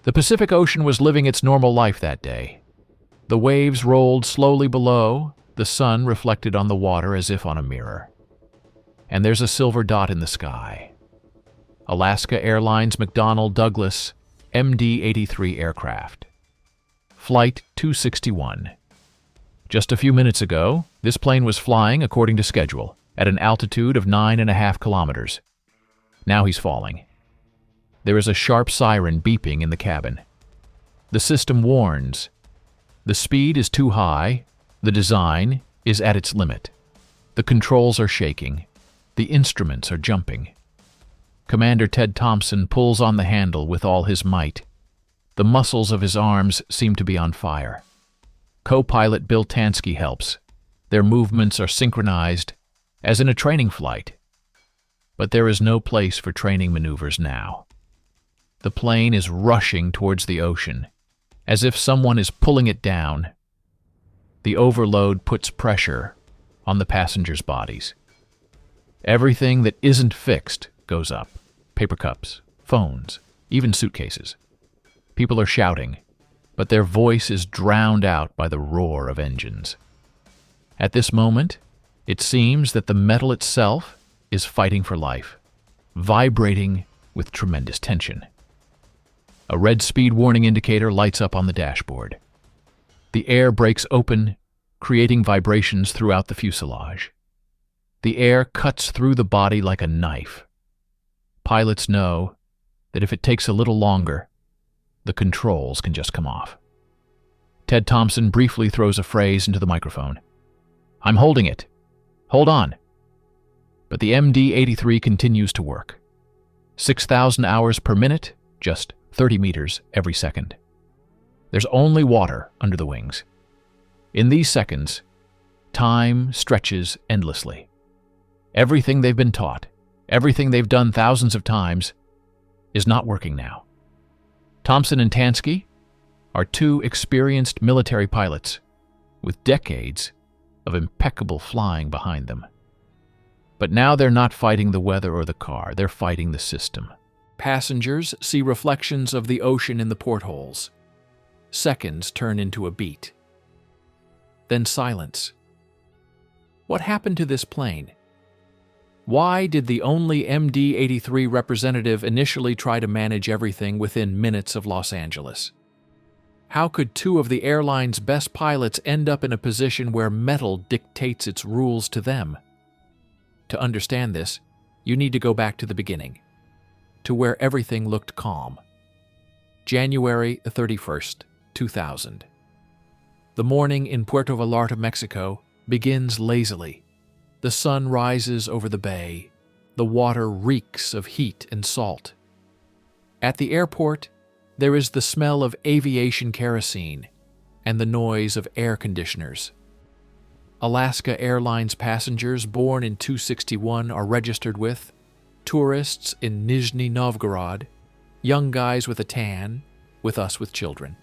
The Pacific Ocean was living its normal life that day. The waves rolled slowly below, the sun reflected on the water as if on a mirror. And there's a silver dot in the sky. Alaska Airlines McDonnell Douglas MD-83 aircraft. Flight 261. Just a few minutes ago, this plane was flying according to schedule, at an altitude of 9.5 kilometers. Now he's falling. There is a sharp siren beeping in the cabin. The system warns. The speed is too high, the design is at its limit. The controls are shaking, the instruments are jumping. Commander Ted Thompson pulls on the handle with all his might. The muscles of his arms seem to be on fire. Co-pilot Bill Tansky helps. Their movements are synchronized, as in a training flight. But there is no place for training maneuvers now. The plane is rushing towards the ocean, as if someone is pulling it down. The overload puts pressure on the passengers' bodies. Everything that isn't fixed goes up. Paper cups, phones, even suitcases. People are shouting, but their voice is drowned out by the roar of engines. At this moment, it seems that the metal itself is fighting for life, vibrating with tremendous tension. A red speed warning indicator lights up on the dashboard. The air breaks open, creating vibrations throughout the fuselage. The air cuts through the body like a knife. Pilots know that if it takes a little longer, the controls can just come off. Ted Thompson briefly throws a phrase into the microphone. "I'm holding it. Hold on." But the MD-83 continues to work. 6,000 hours per minute, just 30 meters every second. There's only water under the wings. In these seconds, time stretches endlessly. Everything they've been taught, everything they've done thousands of times, is not working now. Thompson and Tansky are two experienced military pilots with decades of impeccable flying behind them. But now they're not fighting the weather or the car, they're fighting the system. Passengers see reflections of the ocean in the portholes. Seconds turn into a beat. Then silence. What happened to this plane? Why did the only MD-83 representative initially try to manage everything within minutes of Los Angeles? How could two of the airline's best pilots end up in a position where metal dictates its rules to them? To understand this, you need to go back to the beginning, to where everything looked calm. January 31st, 2000. The morning in Puerto Vallarta, Mexico, begins lazily. The sun rises over the bay. The water reeks of heat and salt. At the airport, there is the smell of aviation kerosene and the noise of air conditioners. Alaska Airlines passengers born in 261 are registered with, tourists in Nizhny Novgorod, young guys with a tan, with us with children.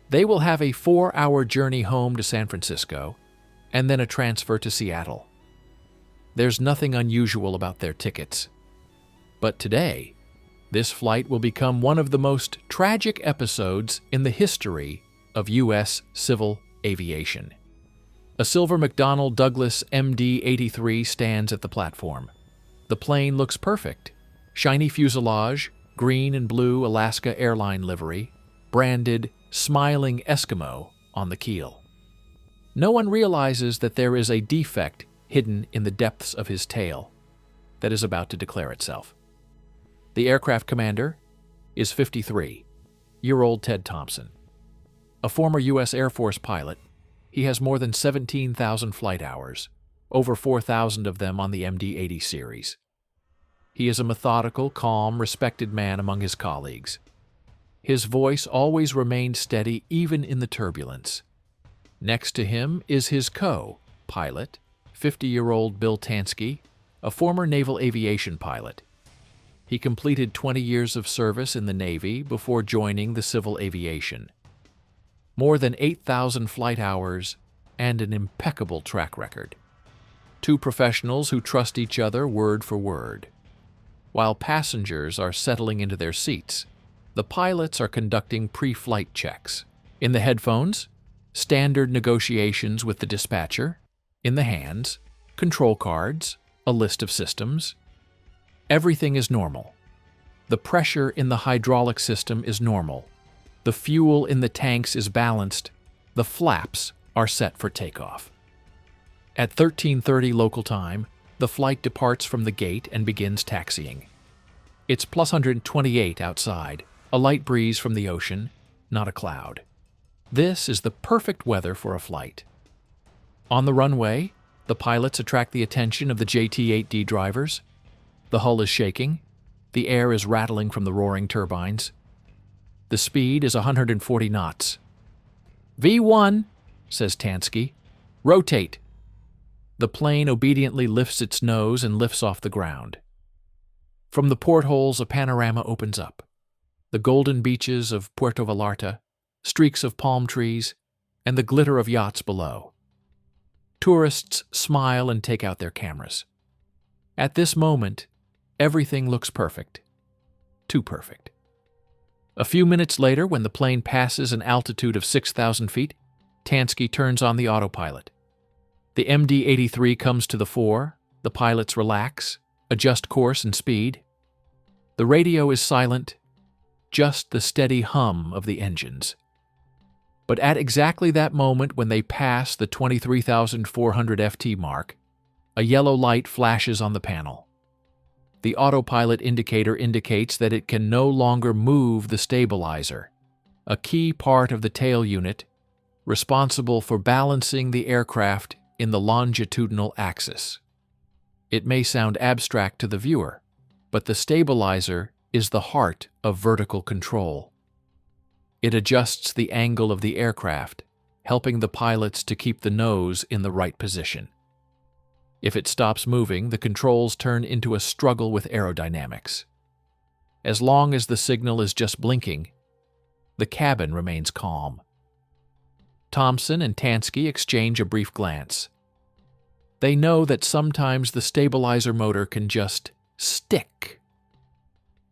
They will have a 4-hour journey home to San Francisco, and then a transfer to Seattle. There's nothing unusual about their tickets. But today, this flight will become one of the most tragic episodes in the history of U.S. civil aviation. A silver McDonnell Douglas MD-83 stands at the platform. The plane looks perfect. Shiny fuselage, green and blue Alaska Airline livery, branded Smiling Eskimo on the keel. No one realizes that there is a defect hidden in the depths of his tail that is about to declare itself. The aircraft commander is 53-year-old Ted Thompson. A former U.S. Air Force pilot, he has more than 17,000 flight hours, over 4,000 of them on the MD-80 series. He is a methodical, calm, respected man among his colleagues. His voice always remained steady even in the turbulence. Next to him is his co-pilot, 50-year-old Bill Tansky, a former naval aviation pilot. He completed 20 years of service in the Navy before joining the civil aviation. More than 8,000 flight hours and an impeccable track record. Two professionals who trust each other word for word. While passengers are settling into their seats, the pilots are conducting pre-flight checks. In the headphones, standard negotiations with the dispatcher. In the hands, control cards, a list of systems. Everything is normal. The pressure in the hydraulic system is normal. The fuel in the tanks is balanced. The flaps are set for takeoff. At 13:30 local time, the flight departs from the gate and begins taxiing. It's plus 128 outside, a light breeze from the ocean, not a cloud. This is the perfect weather for a flight. On the runway, the pilots attract the attention of the JT-8D drivers. The hull is shaking. The air is rattling from the roaring turbines. The speed is 140 knots. V1, says Tansky. Rotate. The plane obediently lifts its nose and lifts off the ground. From the portholes, a panorama opens up. The golden beaches of Puerto Vallarta, streaks of palm trees, and the glitter of yachts below. Tourists smile and take out their cameras. At this moment, everything looks perfect. Too perfect. A few minutes later, when the plane passes an altitude of 6,000 feet, Tansky turns on the autopilot. The MD-83 comes to the fore, the pilots relax, adjust course and speed. The radio is silent, just the steady hum of the engines. But at exactly that moment when they pass the 23,400 FT mark, a yellow light flashes on the panel. The autopilot indicator indicates that it can no longer move the stabilizer, a key part of the tail unit responsible for balancing the aircraft in the longitudinal axis. It may sound abstract to the viewer, but the stabilizer is the heart of vertical control. It adjusts the angle of the aircraft, helping the pilots to keep the nose in the right position. If it stops moving, the controls turn into a struggle with aerodynamics. As long as the signal is just blinking, the cabin remains calm. Thompson and Tansky exchange a brief glance. They know that sometimes the stabilizer motor can just stick.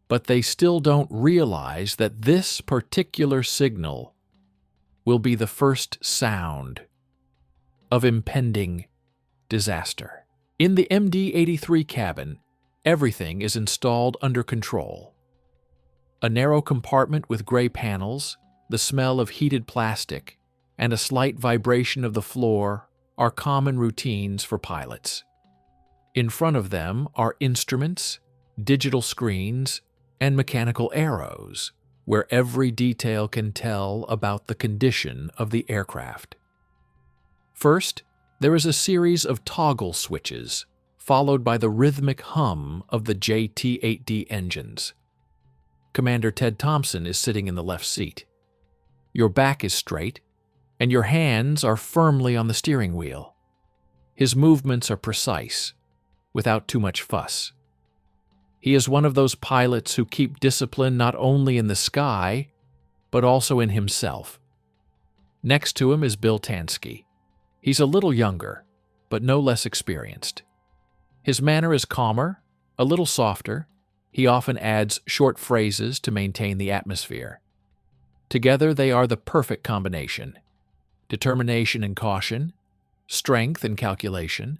But they still don't realize that this particular signal will be the first sound of impending disaster. In the MD-83 cabin, everything is installed under control. A narrow compartment with gray panels, the smell of heated plastic, and a slight vibration of the floor are common routines for pilots. In front of them are instruments, digital screens, and mechanical arrows, where every detail can tell about the condition of the aircraft. First, there is a series of toggle switches, followed by the rhythmic hum of the JT-8D engines. Commander Ted Thompson is sitting in the left seat. Your back is straight, and your hands are firmly on the steering wheel. His movements are precise, without too much fuss. He is one of those pilots who keep discipline not only in the sky, but also in himself. Next to him is Bill Tansky. He's a little younger, but no less experienced. His manner is calmer, a little softer. He often adds short phrases to maintain the atmosphere. Together they are the perfect combination. Determination and caution, strength and calculation,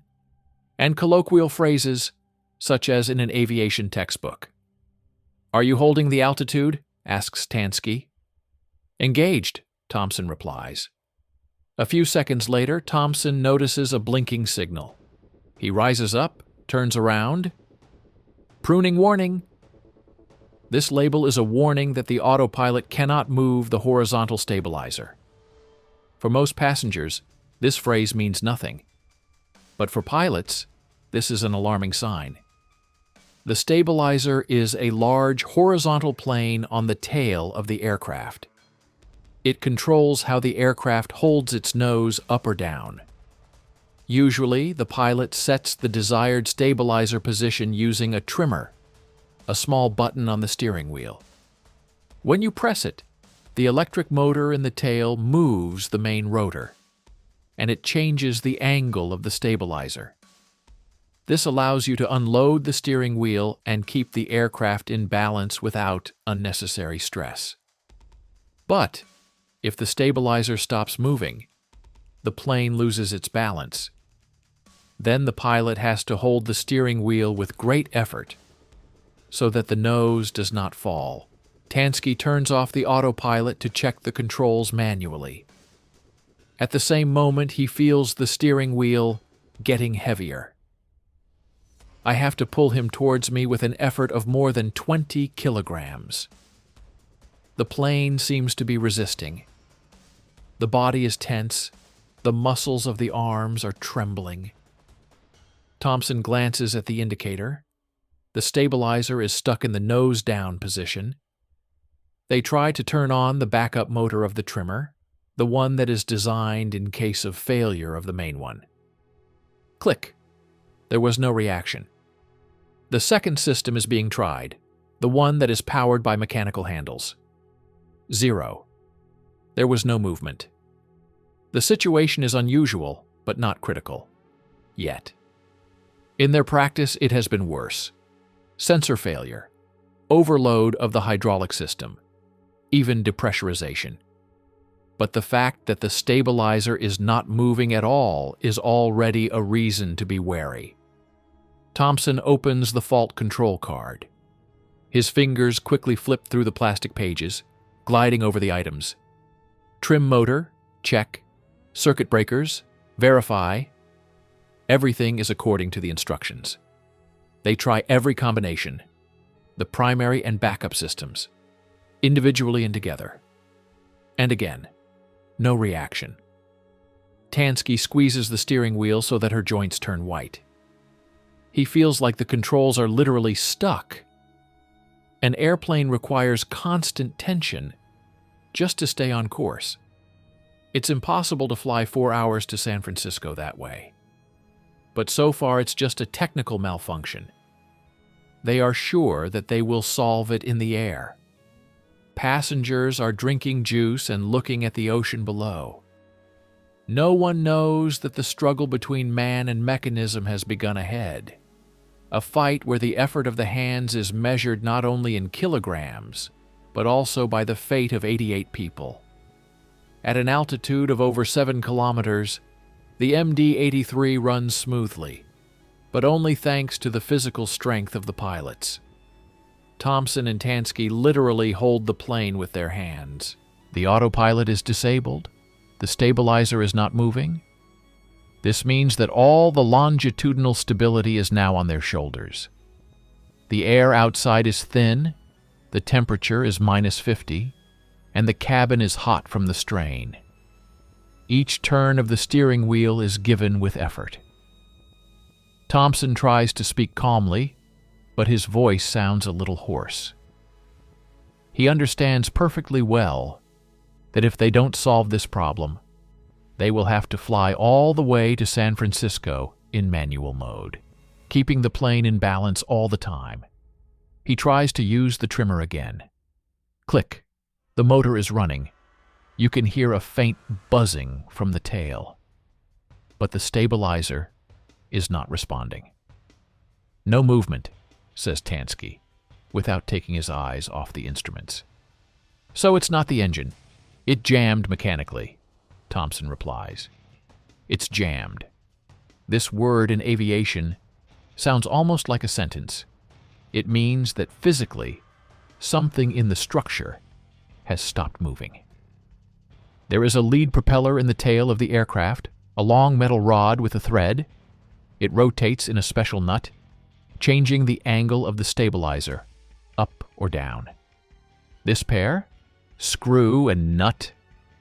and colloquial phrases such as in an aviation textbook. "Are you holding the altitude?" asks Tansky. "Engaged," Thompson replies. A few seconds later, Thompson notices a blinking signal. He rises up, turns around. "Pruning warning." This label is a warning that the autopilot cannot move the horizontal stabilizer. For most passengers, this phrase means nothing. But for pilots, this is an alarming sign. The stabilizer is a large horizontal plane on the tail of the aircraft. It controls how the aircraft holds its nose up or down. Usually, the pilot sets the desired stabilizer position using a trimmer, a small button on the steering wheel. When you press it, the electric motor in the tail moves the main rotor, and it changes the angle of the stabilizer. This allows you to unload the steering wheel and keep the aircraft in balance without unnecessary stress. But if the stabilizer stops moving, the plane loses its balance. Then the pilot has to hold the steering wheel with great effort so that the nose does not fall. Tansky turns off the autopilot to check the controls manually. At the same moment, he feels the steering wheel getting heavier. I have to pull him towards me with an effort of more than 20 kilograms. The plane seems to be resisting. The body is tense. The muscles of the arms are trembling. Thompson glances at the indicator. The stabilizer is stuck in the nose-down position. They try to turn on the backup motor of the trimmer, the one that is designed in case of failure of the main one. Click. There was no reaction. The second system is being tried, the one that is powered by mechanical handles. 0. There was no movement. The situation is unusual, but not critical. Yet. In their practice, it has been worse. Sensor failure, overload of the hydraulic system, even depressurization. But the fact that the stabilizer is not moving at all is already a reason to be wary. Thompson opens the fault control card. His fingers quickly flip through the plastic pages, gliding over the items. Trim motor, check. Circuit breakers, verify. Everything is according to the instructions. They try every combination, the primary and backup systems, individually and together. And again, no reaction. Tansky squeezes the steering wheel so that her joints turn white. He feels like the controls are literally stuck. An airplane requires constant tension just to stay on course. It's impossible to fly 4 hours to San Francisco that way. But so far it's just a technical malfunction. They are sure that they will solve it in the air. Passengers are drinking juice and looking at the ocean below. No one knows that the struggle between man and mechanism has begun ahead. A fight where the effort of the hands is measured not only in kilograms, but also by the fate of 88 people. At an altitude of over 7 kilometers, the MD-83 runs smoothly, but only thanks to the physical strength of the pilots. Thompson and Tansky literally hold the plane with their hands. The autopilot is disabled. The stabilizer is not moving. This means that all the longitudinal stability is now on their shoulders. The air outside is thin, the temperature is -50, and the cabin is hot from the strain. Each turn of the steering wheel is given with effort. Thompson tries to speak calmly, but his voice sounds a little hoarse. He understands perfectly well that if they don't solve this problem, they will have to fly all the way to San Francisco in manual mode, keeping the plane in balance all the time. He tries to use the trimmer again. Click. The motor is running. You can hear a faint buzzing from the tail. But the stabilizer is not responding. No movement, says Tansky, without taking his eyes off the instruments. So it's not the engine. It jammed mechanically, Thompson replies. It's jammed. This word in aviation sounds almost like a sentence. It means that physically, something in the structure has stopped moving. There is a lead propeller in the tail of the aircraft, a long metal rod with a thread. It rotates in a special nut, changing the angle of the stabilizer, up or down. This pair, screw and nut,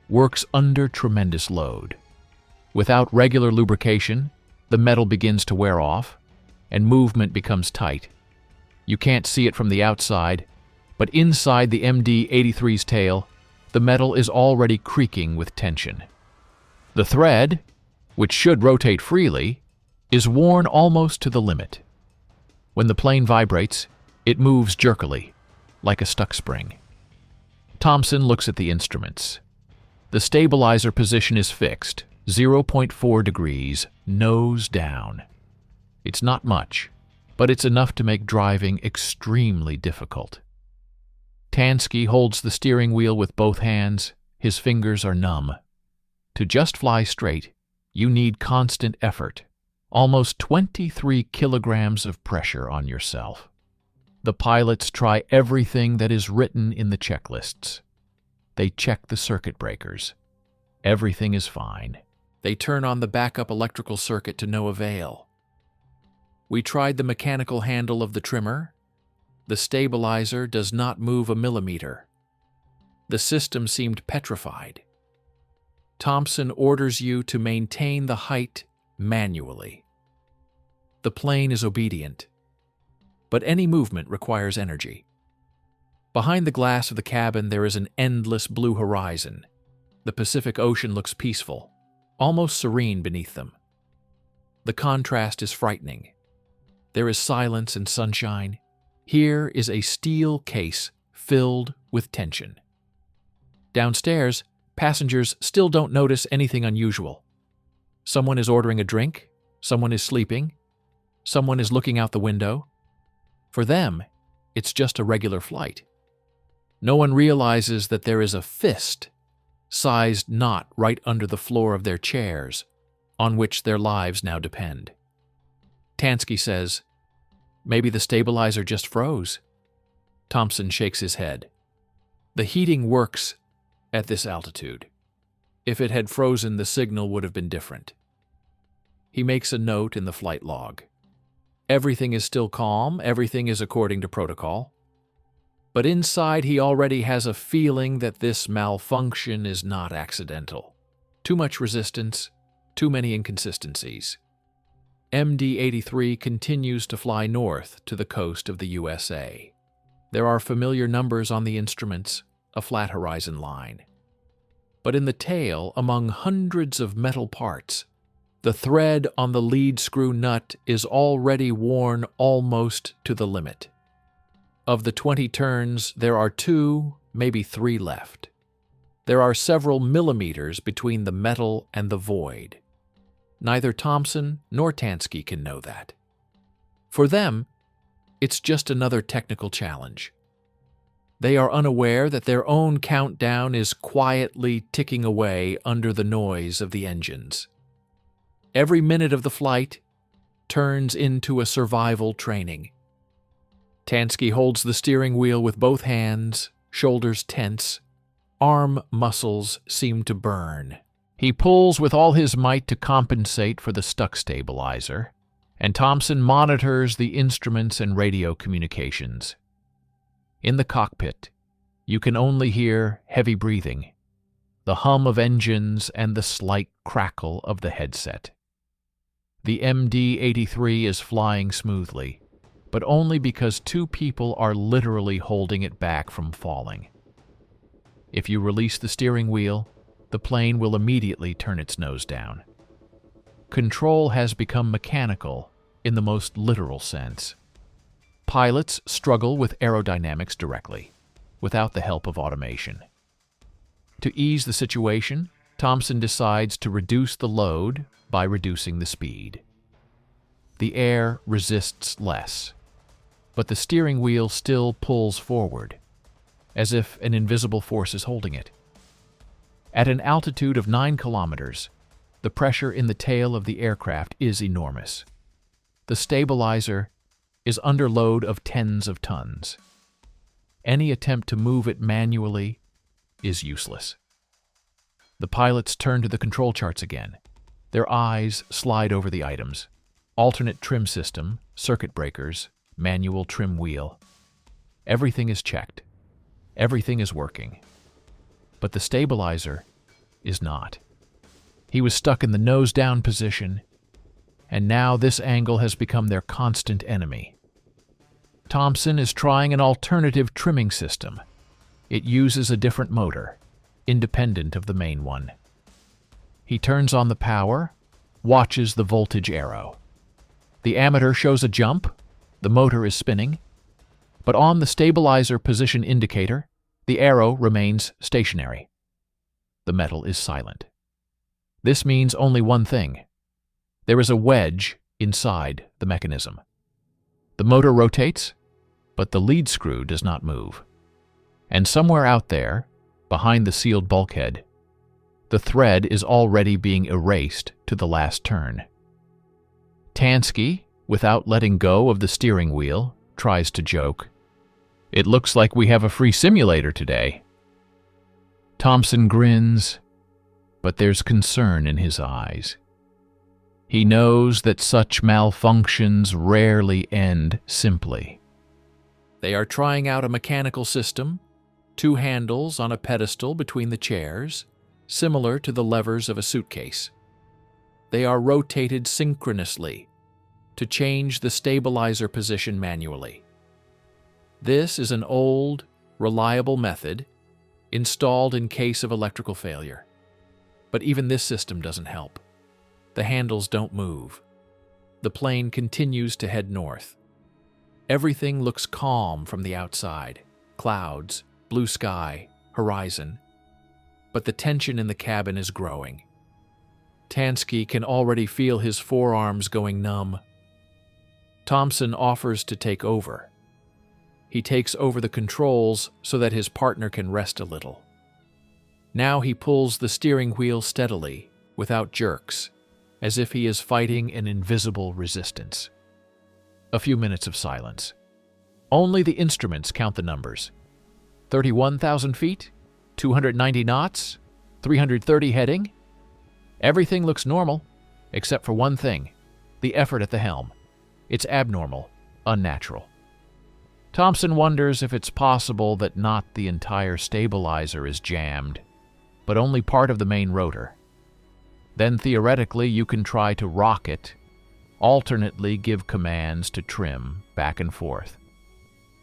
works under tremendous load. Without regular lubrication, the metal begins to wear off, and movement becomes tight. You can't see it from the outside, but inside the MD-83's tail, the metal is already creaking with tension. The thread, which should rotate freely, is worn almost to the limit. When the plane vibrates, it moves jerkily, like a stuck spring. Thompson looks at the instruments. The stabilizer position is fixed, 0.4 degrees, nose down. It's not much, but it's enough to make driving extremely difficult. Tansky holds the steering wheel with both hands. His fingers are numb. To just fly straight, you need constant effort, almost 23 kilograms of pressure on yourself. The pilots try everything that is written in the checklists. They check the circuit breakers. Everything is fine. They turn on the backup electrical circuit to no avail. We tried the mechanical handle of the trimmer. The stabilizer does not move a millimeter. The system seemed petrified. Thompson orders you to maintain the height manually. The plane is obedient, but any movement requires energy. Behind the glass of the cabin there is an endless blue horizon. The Pacific Ocean looks peaceful, almost serene beneath them. The contrast is frightening. There is silence and sunshine. Here is a steel case filled with tension. Downstairs, passengers still don't notice anything unusual. Someone is ordering a drink, someone is sleeping, someone is looking out the window. For them, it's just a regular flight. No one realizes that there is a fist-sized knot right under the floor of their chairs, on which their lives now depend. Tansky says, "Maybe the stabilizer just froze." Thompson shakes his head. The heating works at this altitude. If it had frozen, the signal would have been different. He makes a note in the flight log. Everything is still calm, everything is according to protocol. But inside he already has a feeling that this malfunction is not accidental. Too much resistance, too many inconsistencies. MD-83 continues to fly north to the coast of the USA. There are familiar numbers on the instruments, a flat horizon line. But in the tail, among hundreds of metal parts, the thread on the lead screw nut is already worn almost to the limit. Of the 20 turns, there are 2, maybe 3 left. There are several millimeters between the metal and the void. Neither Thompson nor Tansky can know that. For them, it's just another technical challenge. They are unaware that their own countdown is quietly ticking away under the noise of the engines. Every minute of the flight turns into a survival training. Tansky holds the steering wheel with both hands, shoulders tense, arm muscles seem to burn. He pulls with all his might to compensate for the stuck stabilizer, and Thompson monitors the instruments and radio communications. In the cockpit, you can only hear heavy breathing, the hum of engines, and the slight crackle of the headset. The MD-83 is flying smoothly, but only because 2 people are literally holding it back from falling. If you release the steering wheel, the plane will immediately turn its nose down. Control has become mechanical in the most literal sense. Pilots struggle with aerodynamics directly, without the help of automation. To ease the situation, Thompson decides to reduce the load by reducing the speed. The air resists less, but the steering wheel still pulls forward, as if an invisible force is holding it. At an altitude of 9 kilometers, the pressure in the tail of the aircraft is enormous. The stabilizer is under load of tens of tons. Any attempt to move it manually is useless. The pilots turn to the control charts again. Their eyes slide over the items. Alternate trim system, circuit breakers, manual trim wheel. Everything is checked. Everything is working. But the stabilizer is not. He was stuck in the nose-down position, and now this angle has become their constant enemy. Thompson is trying an alternative trimming system. It uses a different motor, independent of the main one. He turns on the power, watches the voltage arrow. The ammeter shows a jump, the motor is spinning, but on the stabilizer position indicator, the arrow remains stationary. The metal is silent. This means only one thing. There is a wedge inside the mechanism. The motor rotates, but the lead screw does not move. And somewhere out there, behind the sealed bulkhead, the thread is already being erased to the last turn. Tansky, without letting go of the steering wheel, tries to joke. "It looks like we have a free simulator today." Thompson grins, but there's concern in his eyes. He knows that such malfunctions rarely end simply. They are trying out a mechanical system, 2 handles on a pedestal between the chairs, similar to the levers of a suitcase. They are rotated synchronously to change the stabilizer position manually. This is an old, reliable method installed in case of electrical failure. But even this system doesn't help. The handles don't move. The plane continues to head north. Everything looks calm from the outside. Clouds, blue sky, horizon. But the tension in the cabin is growing. Tansky can already feel his forearms going numb. Thompson offers to take over. He takes over the controls so that his partner can rest a little. Now he pulls the steering wheel steadily, without jerks, as if he is fighting an invisible resistance. A few minutes of silence. Only the instruments count the numbers. 31,000 feet, 290 knots, 330 heading. Everything looks normal, except for one thing, the effort at the helm. It's abnormal, unnatural. Thompson wonders if it's possible that not the entire stabilizer is jammed, but only part of the main rotor. Then theoretically you can try to rock it, alternately give commands to trim back and forth.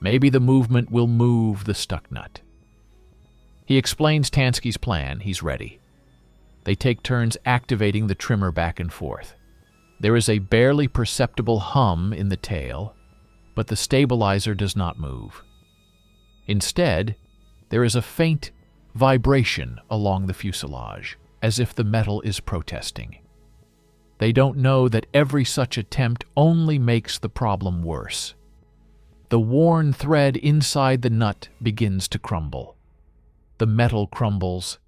Maybe the movement will move the stuck nut. He explains Tansky's plan. He's ready. They take turns activating the trimmer back and forth. There is a barely perceptible hum in the tail, but the stabilizer does not move. Instead, there is a faint vibration along the fuselage, as if the metal is protesting. They don't know that every such attempt only makes the problem worse. The worn thread inside the nut begins to crumble. The metal crumbles.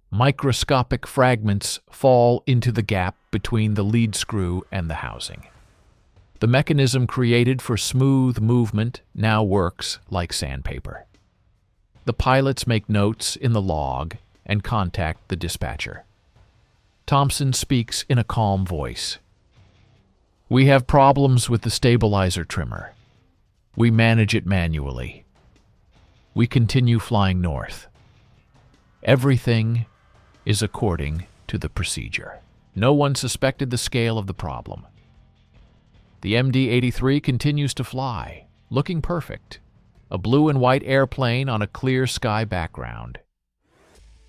Microscopic fragments fall into the gap between the lead screw and the housing. The mechanism created for smooth movement now works like sandpaper. The pilots make notes in the log and contact the dispatcher. Thompson speaks in a calm voice. "We have problems with the stabilizer trimmer. We manage it manually. We continue flying north. Everything is according to the procedure." No one suspected the scale of the problem. The MD-83 continues to fly, looking perfect, a blue and white airplane on a clear sky background.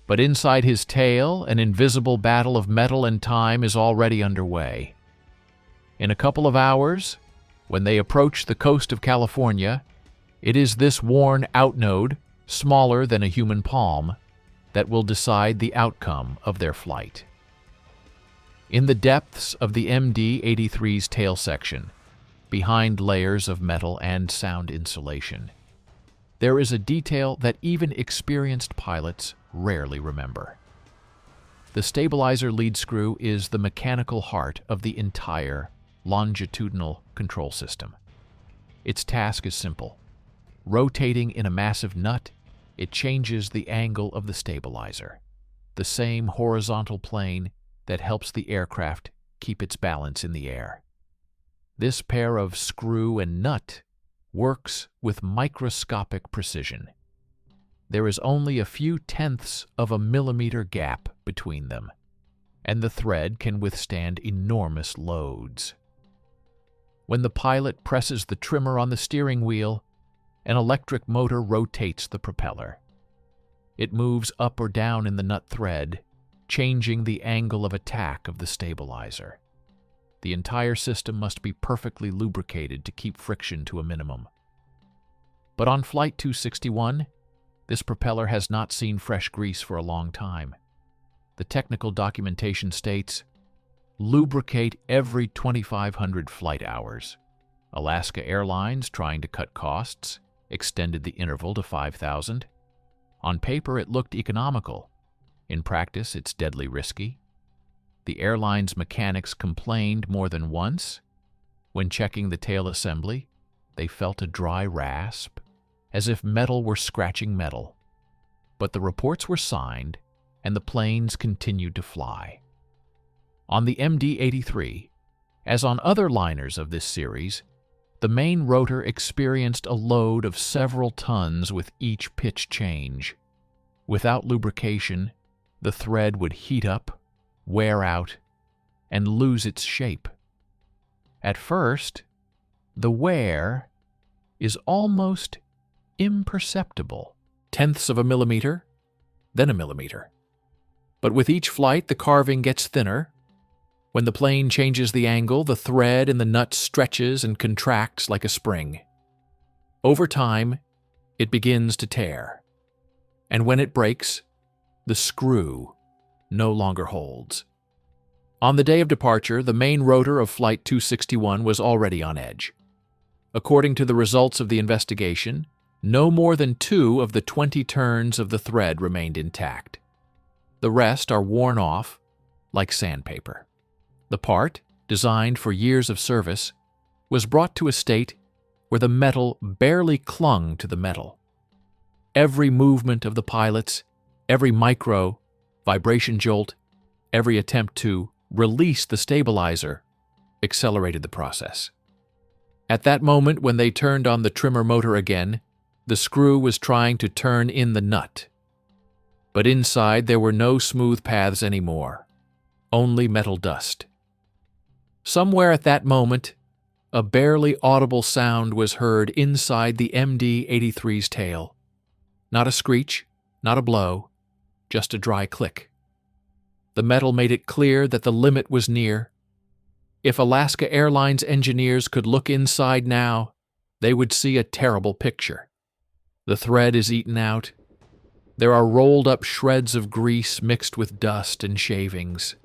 But inside his tail, an invisible battle of metal and time is already underway. In a couple of hours, when they approach the coast of California, it is this worn-out node, smaller than a human palm, that will decide the outcome of their flight. In the depths of the MD-83's tail section, behind layers of metal and sound insulation, there is a detail that even experienced pilots rarely remember. The stabilizer lead screw is the mechanical heart of the entire longitudinal control system. Its task is simple. Rotating in a massive nut, it changes the angle of the stabilizer, the same horizontal plane that helps the aircraft keep its balance in the air. This pair of screw and nut works with microscopic precision. There is only a few tenths of a millimeter gap between them, and the thread can withstand enormous loads. When the pilot presses the trimmer on the steering wheel, an electric motor rotates the propeller. It moves up or down in the nut thread, changing the angle of attack of the stabilizer. The entire system must be perfectly lubricated to keep friction to a minimum. But on Flight 261, this propeller has not seen fresh grease for a long time. The technical documentation states, lubricate every 2,500 flight hours. Alaska Airlines, trying to cut costs, extended the interval to 5,000. On paper, it looked economical. In practice, it's deadly risky. The airline's mechanics complained more than once. When checking the tail assembly, they felt a dry rasp, as if metal were scratching metal. But the reports were signed, and the planes continued to fly. On the MD-83, as on other liners of this series, the main rotor experienced a load of several tons with each pitch change. Without lubrication, the thread would heat up, wear out, and lose its shape. At first, the wear is almost imperceptible. Tenths of a millimeter, then a millimeter. But with each flight, the carving gets thinner. When the plane changes the angle, the thread in the nut stretches and contracts like a spring. Over time, it begins to tear. And when it breaks, the screw no longer holds. On the day of departure, the main rotor of Flight 261 was already on edge. According to the results of the investigation, no more than 2 of the 20 turns of the thread remained intact. The rest are worn off like sandpaper. The part, designed for years of service, was brought to a state where the metal barely clung to the metal. Every movement of the pilots, every micro, vibration jolt, every attempt to release the stabilizer accelerated the process. At that moment, when they turned on the trimmer motor again, the screw was trying to turn in the nut. But inside there were no smooth paths anymore, only metal dust. Somewhere at that moment, a barely audible sound was heard inside the MD-83's tail. Not a screech, not a blow, just a dry click. The metal made it clear that the limit was near. If Alaska Airlines engineers could look inside now, they would see a terrible picture. The thread is eaten out. There are rolled up shreds of grease mixed with dust and shavings.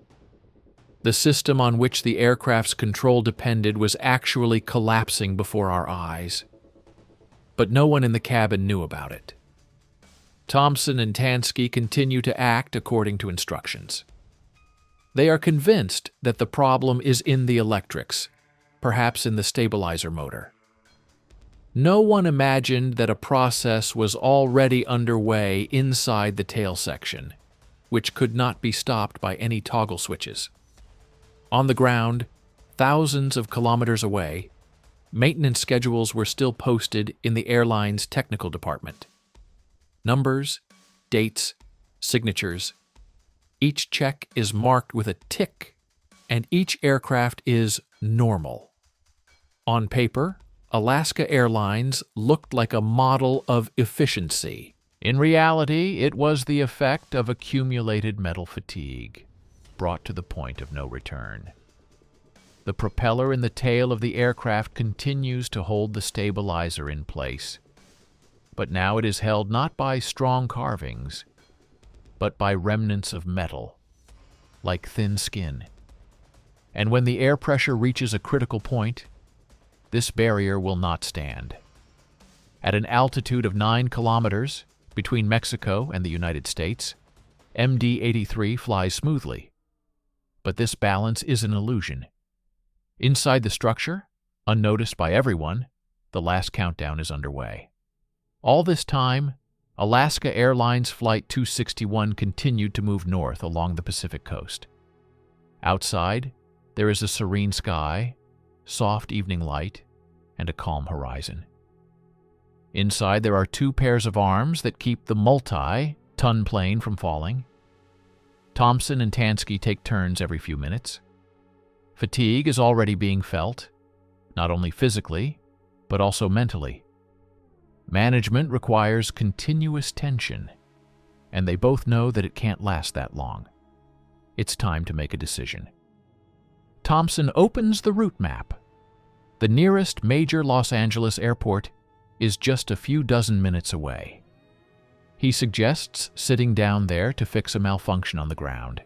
The system on which the aircraft's control depended was actually collapsing before our eyes. But no one in the cabin knew about it. Thompson and Tansky continue to act according to instructions. They are convinced that the problem is in the electrics, perhaps in the stabilizer motor. No one imagined that a process was already underway inside the tail section, which could not be stopped by any toggle switches. On the ground, thousands of kilometers away, maintenance schedules were still posted in the airline's technical department. Numbers, dates, signatures. Each check is marked with a tick, and each aircraft is normal. On paper, Alaska Airlines looked like a model of efficiency. In reality, it was the effect of accumulated metal fatigue, brought to the point of no return. The propeller in the tail of the aircraft continues to hold the stabilizer in place, but now it is held not by strong carvings, but by remnants of metal, like thin skin. And when the air pressure reaches a critical point, this barrier will not stand. At an altitude of 9 kilometers between Mexico and the United States, MD-83 flies smoothly. But this balance is an illusion. Inside the structure, unnoticed by everyone, the last countdown is underway. All this time, Alaska Airlines Flight 261 continued to move north along the Pacific coast. Outside, there is a serene sky, soft evening light, and a calm horizon. Inside, there are 2 pairs of arms that keep the multi-ton plane from falling. Thompson and Tansky take turns every few minutes. Fatigue is already being felt, not only physically, but also mentally. Management requires continuous tension, and they both know that it can't last that long. It's time to make a decision. Thompson opens the route map. The nearest major Los Angeles airport is just a few dozen minutes away. He suggests sitting down there to fix a malfunction on the ground.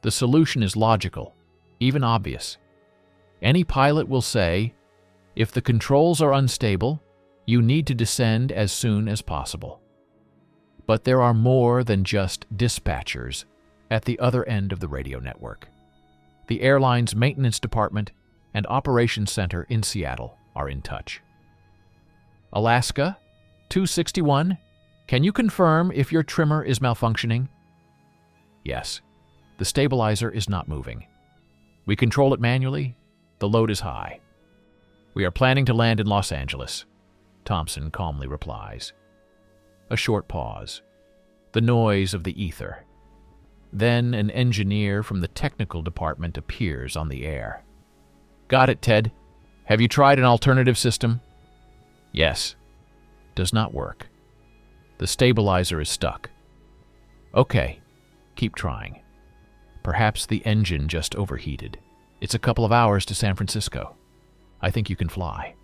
The solution is logical. even obvious. Any pilot will say, if the controls are unstable, you need to descend as soon as possible. But there are more than just dispatchers at the other end of the radio network. The airline's maintenance department and operations center in Seattle are in touch. Alaska 261, can you confirm if your trimmer is malfunctioning? Yes. The stabilizer is not moving. We control it manually. The load is high. We are planning to land in Los Angeles, Thompson calmly replies. A short pause. The noise of the ether. Then an engineer from the technical department appears on the air. Got it, Ted. Have you tried an alternative system? Yes. Does not work. The stabilizer is stuck. Okay. Keep trying. Perhaps the engine just overheated. It's a couple of hours to San Francisco. I think you can fly.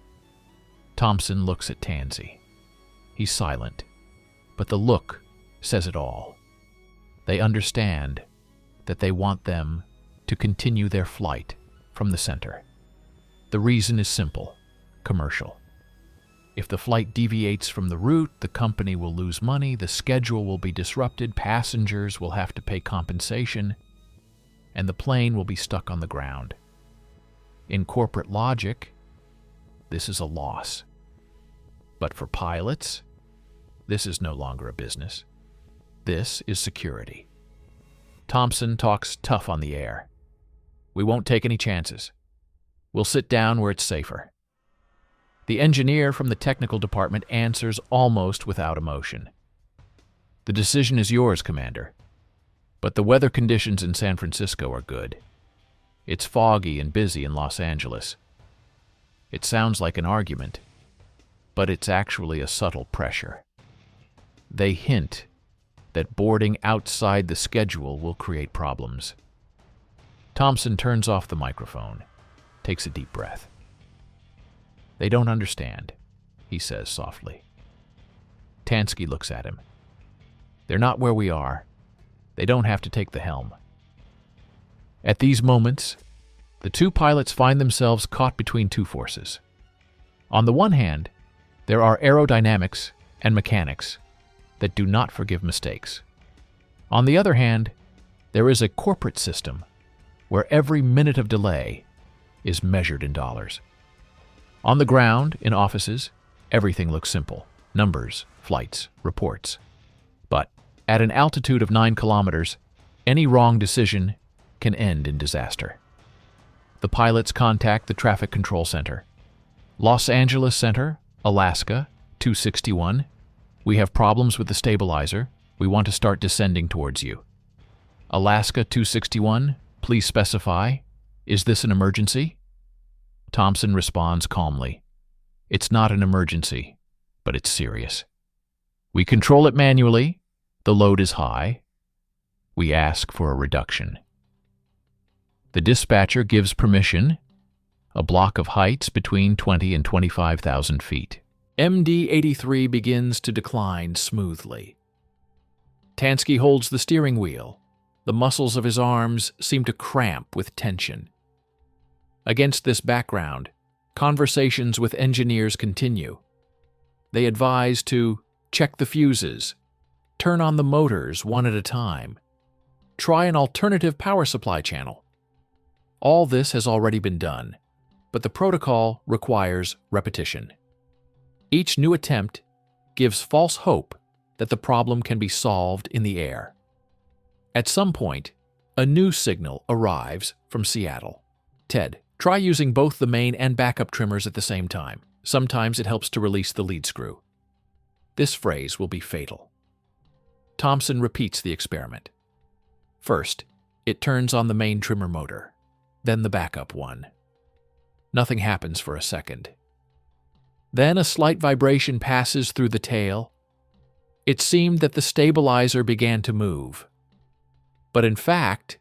Thompson looks at Tansey. He's silent, but the look says it all. They understand that they want them to continue their flight from the center. The reason is simple, commercial. If the flight deviates from the route, the company will lose money, the schedule will be disrupted, passengers will have to pay compensation, and the plane will be stuck on the ground. In corporate logic, this is a loss. But for pilots, this is no longer a business. This is security. Thompson talks tough on the air. We won't take any chances. We'll sit down where it's safer. The engineer from the technical department answers almost without emotion. The decision is yours, Commander. But the weather conditions in San Francisco are good. It's foggy and busy in Los Angeles. It sounds like an argument, but it's actually a subtle pressure. They hint that boarding outside the schedule will create problems. Thompson turns off the microphone, takes a deep breath. They don't understand, he says softly. Tansky looks at him. They're not where we are. They don't have to take the helm. At these moments, the two pilots find themselves caught between two forces. On the one hand, there are aerodynamics and mechanics that do not forgive mistakes. On the other hand, there is a corporate system where every minute of delay is measured in dollars. On the ground, in offices, everything looks simple. Numbers, flights, reports. But at an altitude of 9 kilometers, any wrong decision can end in disaster. The pilots contact the traffic control center. Los Angeles Center, Alaska, 261. We have problems with the stabilizer. We want to start descending towards you. Alaska 261, please specify. Is this an emergency? Thompson responds calmly. It's not an emergency, but it's serious. We control it manually. The load is high. We ask for a reduction. The dispatcher gives permission, a block of heights between 20 and 25,000 feet. MD-83 begins to decline smoothly. Tansky holds the steering wheel. The muscles of his arms seem to cramp with tension. Against this background, conversations with engineers continue. They advise to check the fuses, turn on the motors one at a time, try an alternative power supply channel. All this has already been done, but the protocol requires repetition. Each new attempt gives false hope that the problem can be solved in the air. At some point, a new signal arrives from Seattle. Ted, try using both the main and backup trimmers at the same time. Sometimes it helps to release the lead screw. This phrase will be fatal. Thompson repeats the experiment. First, it turns on the main trimmer motor, then the backup one. Nothing happens for a second. Then a slight vibration passes through the tail. It seemed that the stabilizer began to move. But in fact,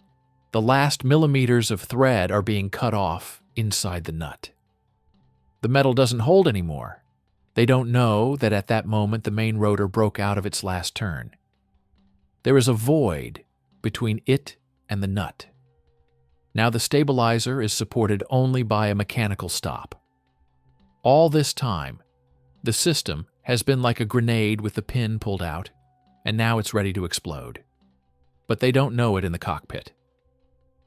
the last millimeters of thread are being cut off inside the nut. The metal doesn't hold anymore. They don't know that at that moment the main rotor broke out of its last turn. There is a void between it and the nut. Now the stabilizer is supported only by a mechanical stop. All this time, the system has been like a grenade with the pin pulled out, and now it's ready to explode. But they don't know it in the cockpit.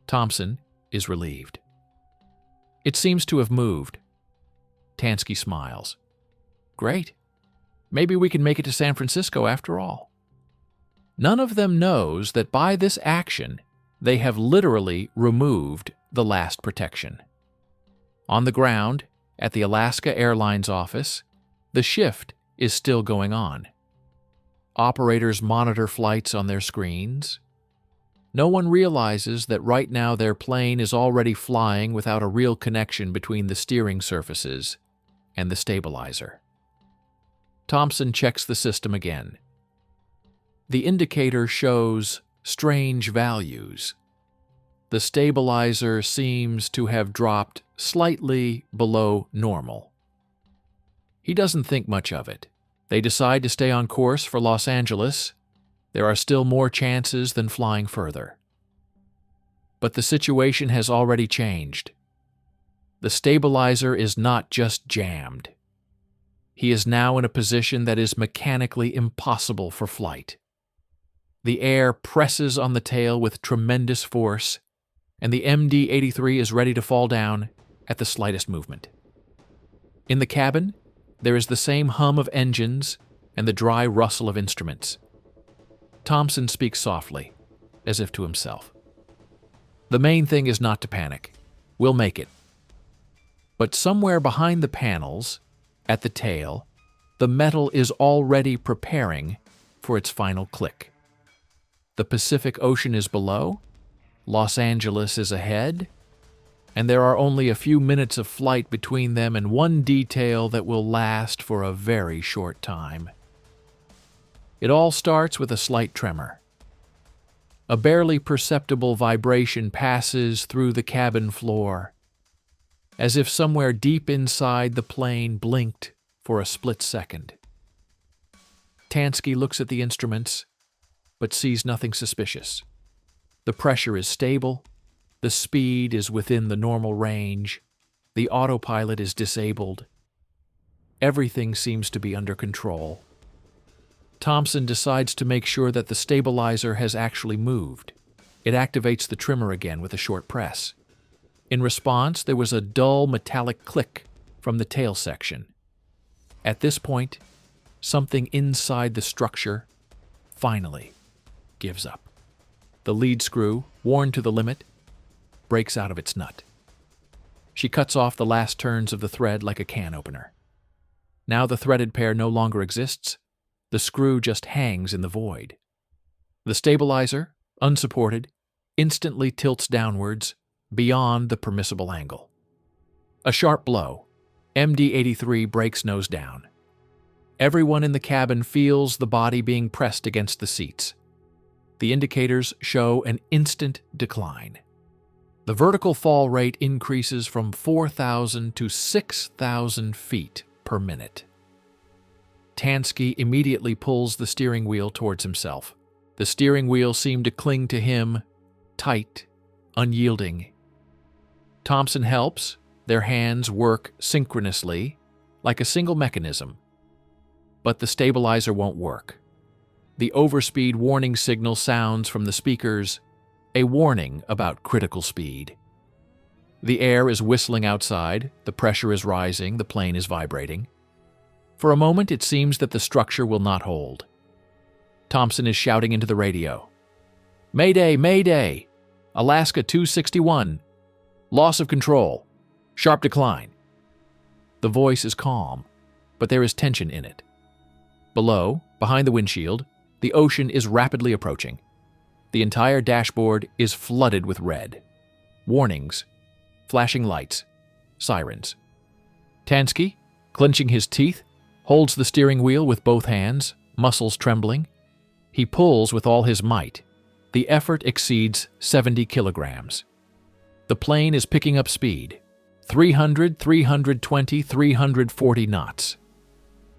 Thompson is relieved. It seems to have moved. Tansky smiles. Great. Maybe we can make it to San Francisco after all. None of them knows that by this action, they have literally removed the last protection. On the ground, at the Alaska Airlines office, the shift is still going on. Operators monitor flights on their screens. No one realizes that right now their plane is already flying without a real connection between the steering surfaces and the stabilizer. Thompson checks the system again. The indicator shows strange values. The stabilizer seems to have dropped slightly below normal. He doesn't think much of it. They decide to stay on course for Los Angeles. There are still more chances than flying further. But the situation has already changed. The stabilizer is not just jammed. He is now in a position that is mechanically impossible for flight. The air presses on the tail with tremendous force, and the MD-83 is ready to fall down at the slightest movement. In the cabin, there is the same hum of engines and the dry rustle of instruments. Thompson speaks softly, as if to himself. The main thing is not to panic. We'll make it. But somewhere behind the panels, at the tail, the metal is already preparing for its final click. The Pacific Ocean is below, Los Angeles is ahead, and there are only a few minutes of flight between them and one detail that will last for a very short time. It all starts with a slight tremor. A barely perceptible vibration passes through the cabin floor, as if somewhere deep inside the plane blinked for a split second. Tansky looks at the instruments, but sees nothing suspicious. The pressure is stable, the speed is within the normal range, the autopilot is disabled. Everything seems to be under control. Thompson decides to make sure that the stabilizer has actually moved. It activates the trimmer again with a short press. In response, there was a dull metallic click from the tail section. At this point, something inside the structure finally gives up. The lead screw, worn to the limit, breaks out of its nut. She cuts off the last turns of the thread like a can opener. Now the threaded pair no longer exists. The screw just hangs in the void. The stabilizer, unsupported, instantly tilts downwards beyond the permissible angle. A sharp blow. MD-83 breaks nose down. Everyone in the cabin feels the body being pressed against the seats. The indicators show an instant decline. The vertical fall rate increases from 4,000 to 6,000 feet per minute. Tansky immediately pulls the steering wheel towards himself. The steering wheel seemed to cling to him, tight, unyielding. Thompson helps. Their hands work synchronously, like a single mechanism. But the stabilizer won't work. The overspeed warning signal sounds from the speakers, a warning about critical speed. The air is whistling outside, the pressure is rising, the plane is vibrating. For a moment, it seems that the structure will not hold. Thompson is shouting into the radio. "Mayday, Mayday! Alaska 261. Loss of control. Sharp decline." The voice is calm, but there is tension in it. Below, behind the windshield, the ocean is rapidly approaching. The entire dashboard is flooded with red. Warnings, flashing lights, sirens. Tansky, clenching his teeth, holds the steering wheel with both hands, muscles trembling. He pulls with all his might. The effort exceeds 70 kilograms. The plane is picking up speed. 300, 320, 340 knots.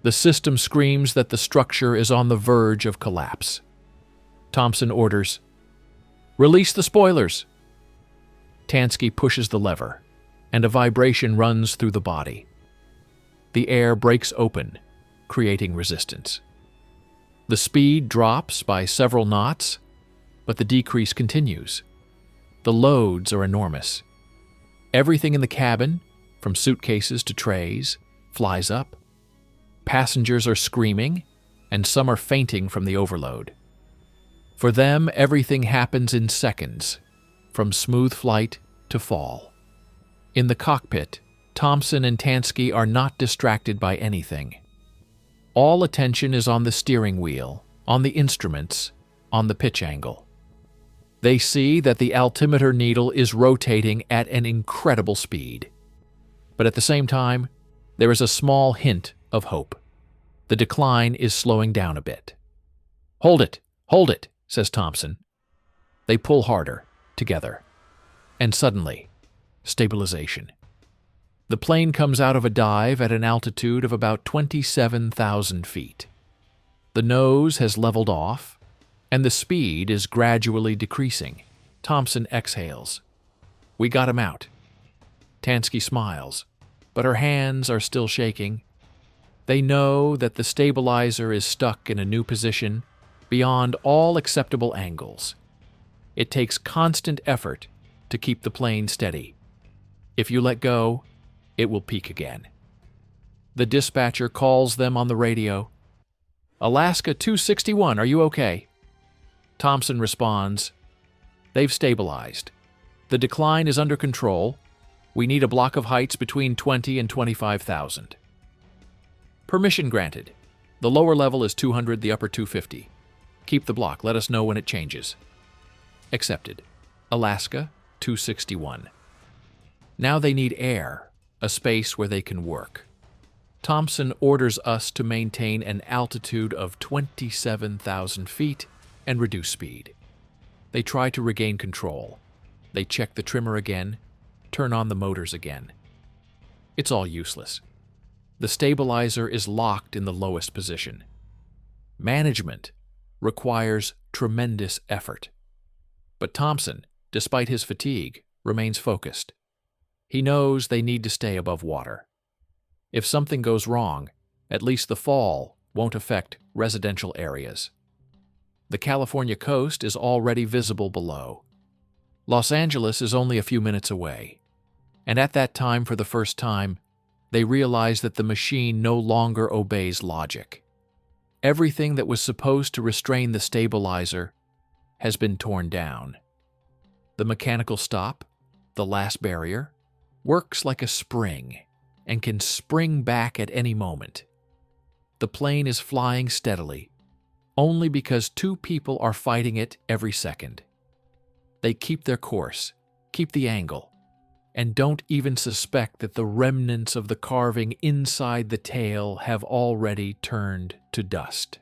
The system screams that the structure is on the verge of collapse. Thompson orders, "Release the spoilers." Tansky pushes the lever, and a vibration runs through the body. The air breaks open, creating resistance. The speed drops by several knots, but the decrease continues. The loads are enormous. Everything in the cabin, from suitcases to trays, flies up. Passengers are screaming, and some are fainting from the overload. For them, everything happens in seconds, from smooth flight to fall. In the cockpit, Thompson and Tansky are not distracted by anything. All attention is on the steering wheel, on the instruments, on the pitch angle. They see that the altimeter needle is rotating at an incredible speed. But at the same time, there is a small hint of hope. The decline is slowing down a bit. Hold it, says Thompson. They pull harder, together. And suddenly, stabilization. The plane comes out of a dive at an altitude of about 27,000 feet. The nose has leveled off, and the speed is gradually decreasing. Thompson exhales. We got him out. Tansky smiles, but her hands are still shaking. They know that the stabilizer is stuck in a new position beyond all acceptable angles. It takes constant effort to keep the plane steady. If you let go, it will peak again. The dispatcher calls them on the radio. Alaska 261, are you okay? Thompson responds, they've stabilized. The decline is under control. We need a block of heights between 20 and 25,000. Permission granted. The lower level is 200, the upper 250. Keep the block. Let us know when it changes. Accepted. Alaska 261. Now they need air, a space where they can work. Thompson orders us to maintain an altitude of 27,000 feet and reduce speed. They try to regain control. They check the trimmer again, turn on the motors again. It's all useless. The stabilizer is locked in the lowest position. Management requires tremendous effort. But Thompson, despite his fatigue, remains focused. He knows they need to stay above water. If something goes wrong, at least the fall won't affect residential areas. The California coast is already visible below. Los Angeles is only a few minutes away. And at that time, for the first time, they realize that the machine no longer obeys logic. Everything that was supposed to restrain the stabilizer has been torn down. The mechanical stop, the last barrier, works like a spring and can spring back at any moment. The plane is flying steadily, only because two people are fighting it every second. They keep their course, keep the angle, and don't even suspect that the remnants of the carving inside the tail have already turned to dust.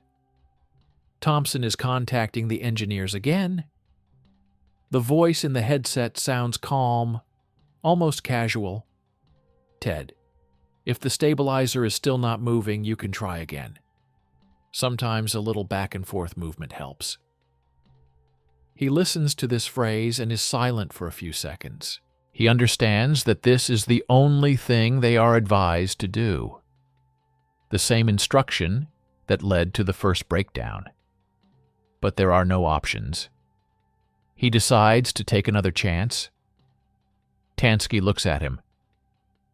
Thompson is contacting the engineers again. The voice in the headset sounds calm, almost casual. Ted, if the stabilizer is still not moving, you can try again. Sometimes a little back and forth movement helps. He listens to this phrase and is silent for a few seconds. He understands that this is the only thing they are advised to do. The same instruction that led to the first breakdown. But there are no options. He decides to take another chance. Tansky looks at him.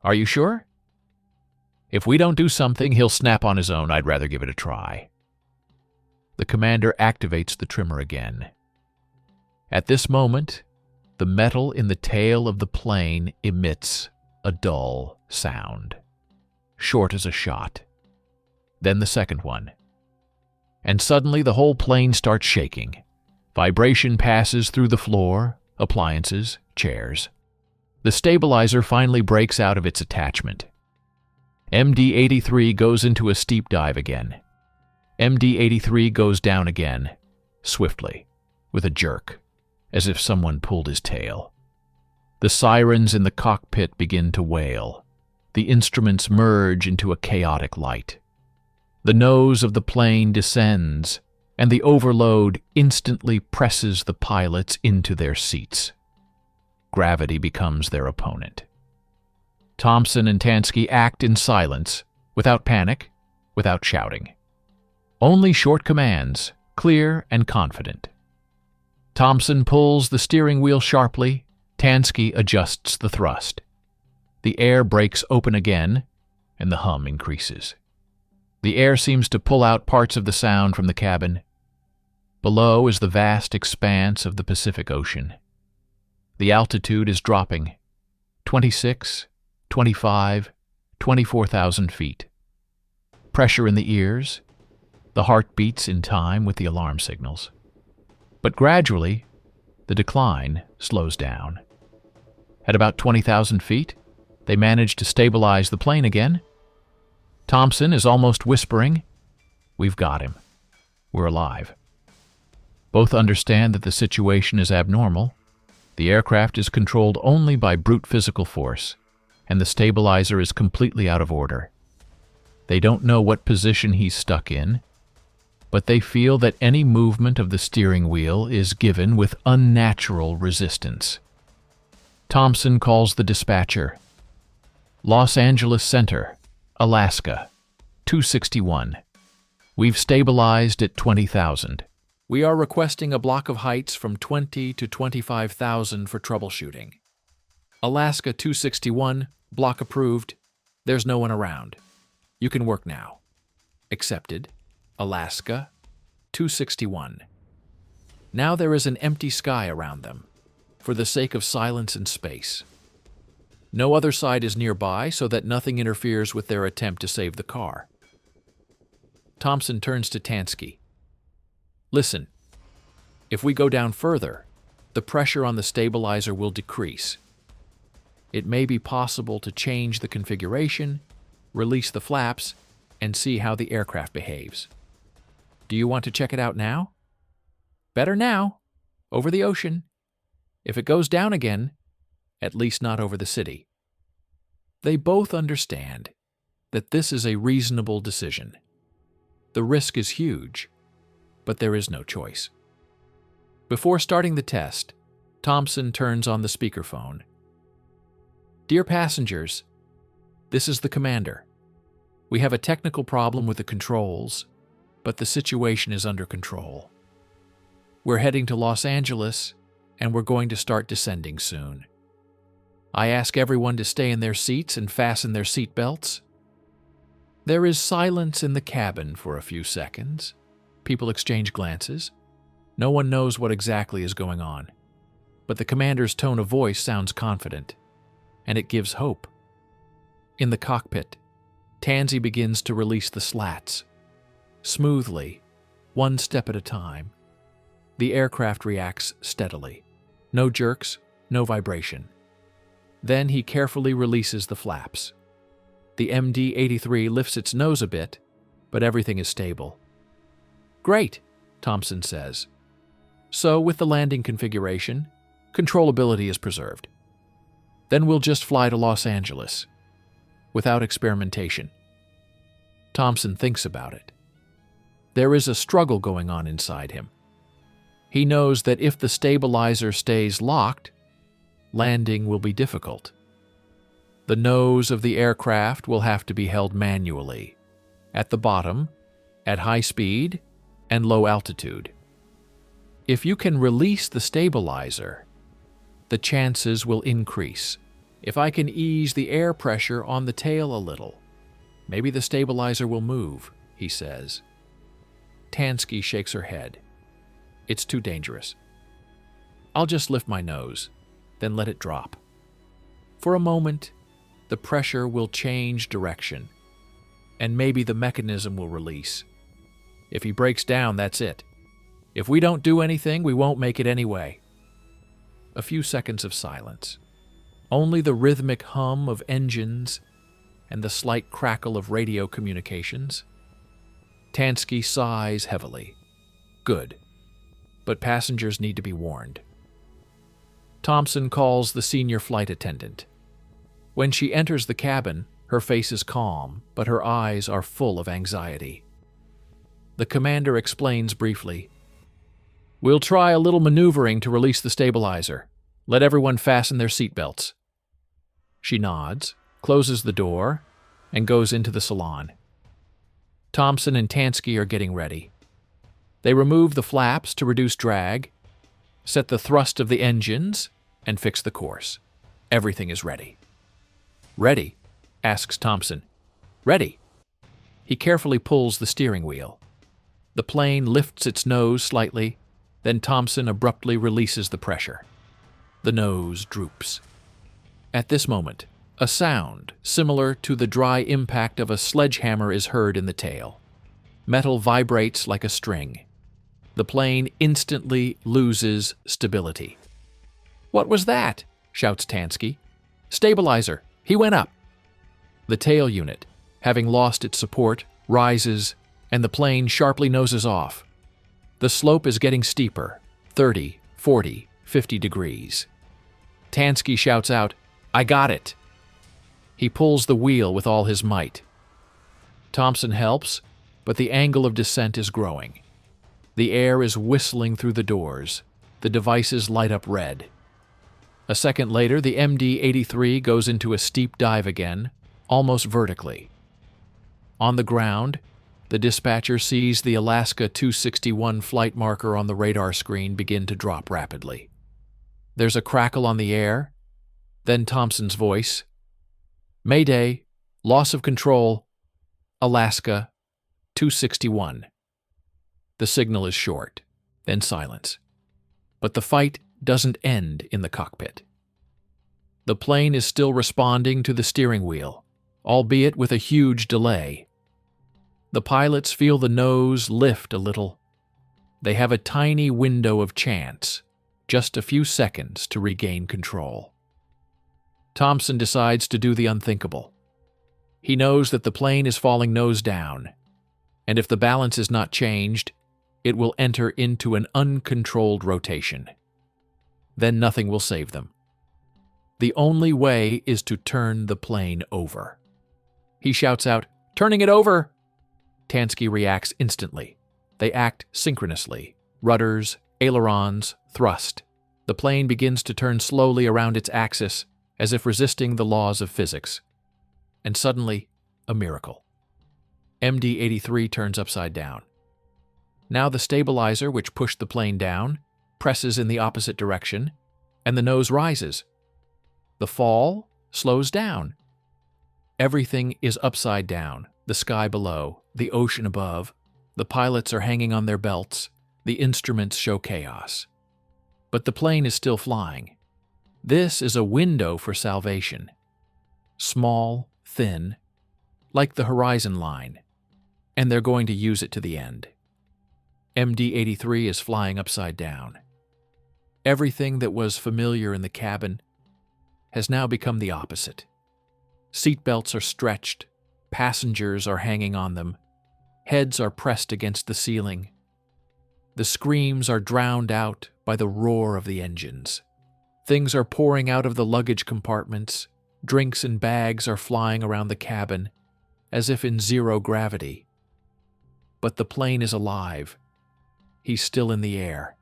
Are you sure? If we don't do something, he'll snap on his own. I'd rather give it a try. The commander activates the trimmer again. At this moment, the metal in the tail of the plane emits a dull sound, short as a shot. Then the second one. And suddenly the whole plane starts shaking. Vibration passes through the floor, appliances, chairs. The stabilizer finally breaks out of its attachment. MD-83 goes into a steep dive again. MD-83 goes down again, swiftly, with a jerk, as if someone pulled his tail. The sirens in the cockpit begin to wail. The instruments merge into a chaotic light. The nose of the plane descends, and the overload instantly presses the pilots into their seats. gravity becomes their opponent. Thompson and Tansky act in silence, without panic, without shouting. Only short commands, clear and confident. Thompson pulls the steering wheel sharply, Tansky adjusts the thrust. The air breaks open again, and the hum increases. The air seems to pull out parts of the sound from the cabin. Below is the vast expanse of the Pacific Ocean. The altitude is dropping, 26, 25, 24,000 feet. Pressure in the ears, the heart beats in time with the alarm signals. But gradually, the decline slows down. At about 20,000 feet, they manage to stabilize the plane again. Thompson is almost whispering, "We've got him. We're alive." Both understand that the situation is abnormal. The aircraft is controlled only by brute physical force, and the stabilizer is completely out of order. They don't know what position he's stuck in, but they feel that any movement of the steering wheel is given with unnatural resistance. Thompson calls the dispatcher. "Los Angeles Center, Alaska, 261. We've stabilized at 20,000. We are requesting a block of heights from 20 to 25,000 for troubleshooting. Alaska 261, block approved. There's no one around. You can work now. Accepted. Alaska 261. Now there is an empty sky around them, for the sake of silence and space. No other side is nearby so that nothing interferes with their attempt to save the car." Thompson turns to Tansky. "Listen, if we go down further, the pressure on the stabilizer will decrease. It may be possible to change the configuration, release the flaps, and see how the aircraft behaves. Do you want to check it out now? Better now, over the ocean. If it goes down again, at least not over the city." They both understand that this is a reasonable decision. The risk is huge, but there is no choice. Before starting the test, Thompson turns on the speakerphone. "Dear passengers, this is the commander. We have a technical problem with the controls, but the situation is under control. We're heading to Los Angeles, and we're going to start descending soon. I ask everyone to stay in their seats and fasten their seat belts." There is silence in the cabin for a few seconds. People exchange glances. No one knows what exactly is going on, but the commander's tone of voice sounds confident, and it gives hope. In the cockpit, Tansy begins to release the slats. Smoothly, one step at a time. The aircraft reacts steadily. No jerks, no vibration. Then he carefully releases the flaps. The MD-83 lifts its nose a bit, but everything is stable. "Great," Thompson says. "So with the landing configuration, controllability is preserved. Then we'll just fly to Los Angeles, without experimentation." Thompson thinks about it. There is a struggle going on inside him. He knows that if the stabilizer stays locked, landing will be difficult. The nose of the aircraft will have to be held manually, at the bottom, at high speed, and low altitude. If you can release the stabilizer, the chances will increase. If I can ease the air pressure on the tail a little, maybe the stabilizer will move, he says. Tansky shakes her head. It's too dangerous. I'll just lift my nose, then let it drop. For a moment, the pressure will change direction, and maybe the mechanism will release. If he breaks down, that's it. If we don't do anything, we won't make it anyway. A few seconds of silence. Only the rhythmic hum of engines and the slight crackle of radio communications. Tansky sighs heavily. Good. But passengers need to be warned. Thompson calls the senior flight attendant. When she enters the cabin, her face is calm, but her eyes are full of anxiety. The commander explains briefly. We'll try a little maneuvering to release the stabilizer. Let everyone fasten their seatbelts. She nods, closes the door, and goes into the salon. Thompson and Tansky are getting ready. They remove the flaps to reduce drag, set the thrust of the engines, and fix the course. Everything is ready. Ready? Asks Thompson. Ready. He carefully pulls the steering wheel. The plane lifts its nose slightly, then Thompson abruptly releases the pressure. The nose droops. At this moment, a sound similar to the dry impact of a sledgehammer is heard in the tail. Metal vibrates like a string. The plane instantly loses stability. "What was that?" shouts Tansky. "Stabilizer. He went up." The tail unit, having lost its support, rises, and the plane sharply noses off. The slope is getting steeper, 30, 40, 50 degrees. Tansky shouts out, "I got it!" He pulls the wheel with all his might. Thompson helps, but the angle of descent is growing. The air is whistling through the doors. The devices light up red. A second later, the MD-83 goes into a steep dive again, almost vertically. On the ground, the dispatcher sees the Alaska 261 flight marker on the radar screen begin to drop rapidly. There's a crackle on the air, then Thompson's voice. "Mayday, loss of control, Alaska 261. The signal is short, then silence. But the fight doesn't end in the cockpit. The plane is still responding to the steering wheel, albeit with a huge delay. The pilots feel the nose lift a little. They have a tiny window of chance, just a few seconds to regain control. Thompson decides to do the unthinkable. He knows that the plane is falling nose down, and if the balance is not changed, it will enter into an uncontrolled rotation. Then nothing will save them. The only way is to turn the plane over. He shouts out, "Turning it over!" Tansky reacts instantly. They act synchronously. Rudders, ailerons, thrust. The plane begins to turn slowly around its axis, as if resisting the laws of physics. And suddenly, a miracle. MD-83 turns upside down. Now the stabilizer, which pushed the plane down, presses in the opposite direction, and the nose rises. The fall slows down. Everything is upside down, the sky below, the ocean above. The pilots are hanging on their belts. The instruments show chaos. But the plane is still flying. This is a window for salvation. Small, thin, like the horizon line, and they're going to use it to the end. MD-83 is flying upside down. Everything that was familiar in the cabin has now become the opposite. Seatbelts are stretched, passengers are hanging on them, heads are pressed against the ceiling. The screams are drowned out by the roar of the engines. Things are pouring out of the luggage compartments, drinks and bags are flying around the cabin, as if in zero gravity. But the plane is alive. He's still in the air.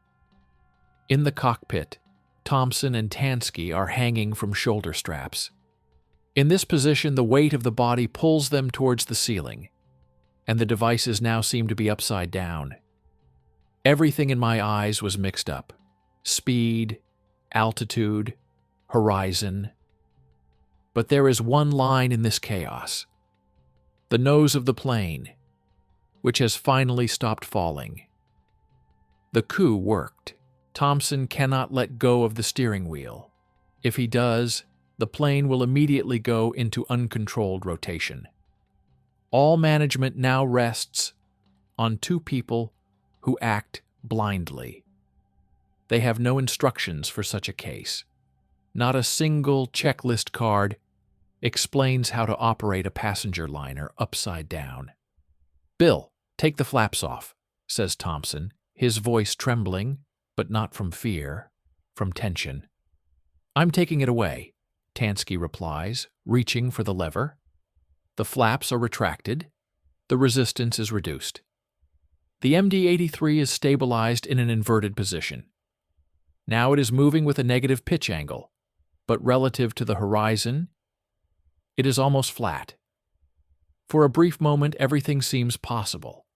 In the cockpit, Thompson and Tansky are hanging from shoulder straps. In this position, the weight of the body pulls them towards the ceiling, and the devices now seem to be upside down. Everything in my eyes was mixed up. Speed, altitude, horizon. But there is one line in this chaos. The nose of the plane, which has finally stopped falling. The coup worked. Thompson cannot let go of the steering wheel. If he does, the plane will immediately go into uncontrolled rotation. All management now rests on two people who act blindly. They have no instructions for such a case. Not a single checklist card explains how to operate a passenger liner upside down. "Bill, take the flaps off," says Thompson, his voice trembling, but not from fear, from tension. "I'm taking it away," Tansky replies, reaching for the lever. The flaps are retracted. The resistance is reduced. The MD-83 is stabilized in an inverted position. Now it is moving with a negative pitch angle, but relative to the horizon, it is almost flat. For a brief moment, everything seems possible.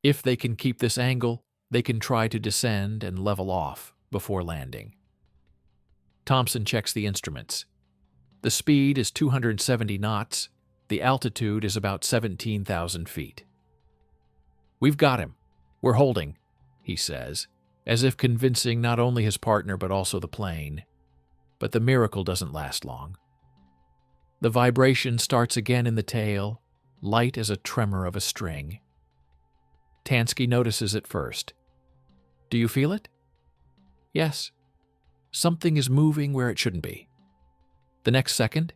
If they can keep this angle, they can try to descend and level off before landing. Thompson checks the instruments. The speed is 270 knots. The altitude is about 17,000 feet. "We've got him. We're holding," he says, as if convincing not only his partner but also the plane. But the miracle doesn't last long. The vibration starts again in the tail, light as a tremor of a string. Tansky notices it first. "Do you feel it?" "Yes. Something is moving where it shouldn't be." The next second,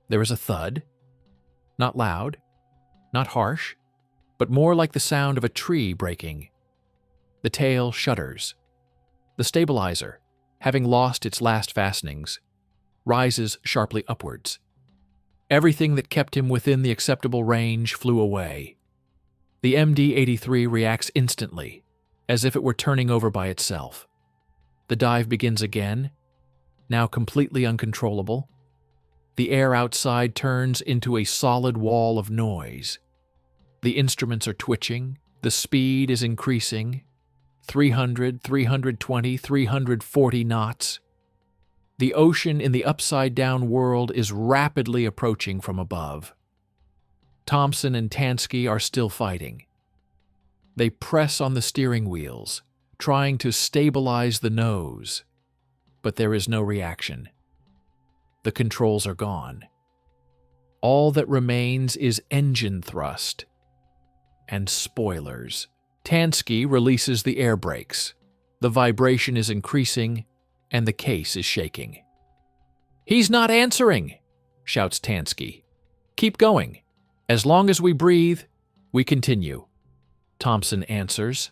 there is a thud. Not loud, not harsh, but more like the sound of a tree breaking. The tail shudders. The stabilizer, having lost its last fastenings, rises sharply upwards. Everything that kept him within the acceptable range flew away. The MD-83 reacts instantly, as if it were turning over by itself. The dive begins again, now completely uncontrollable. The air outside turns into a solid wall of noise. The instruments are twitching, the speed is increasing, 300, 320, 340 knots. The ocean in the upside-down world is rapidly approaching from above. Thompson and Tansky are still fighting. They press on the steering wheels, trying to stabilize the nose, but there is no reaction. The controls are gone. All that remains is engine thrust and spoilers. Tansky releases the air brakes. The vibration is increasing, and the case is shaking. "He's not answering," shouts Tansky. "Keep going. As long as we breathe, we continue." Thompson answers.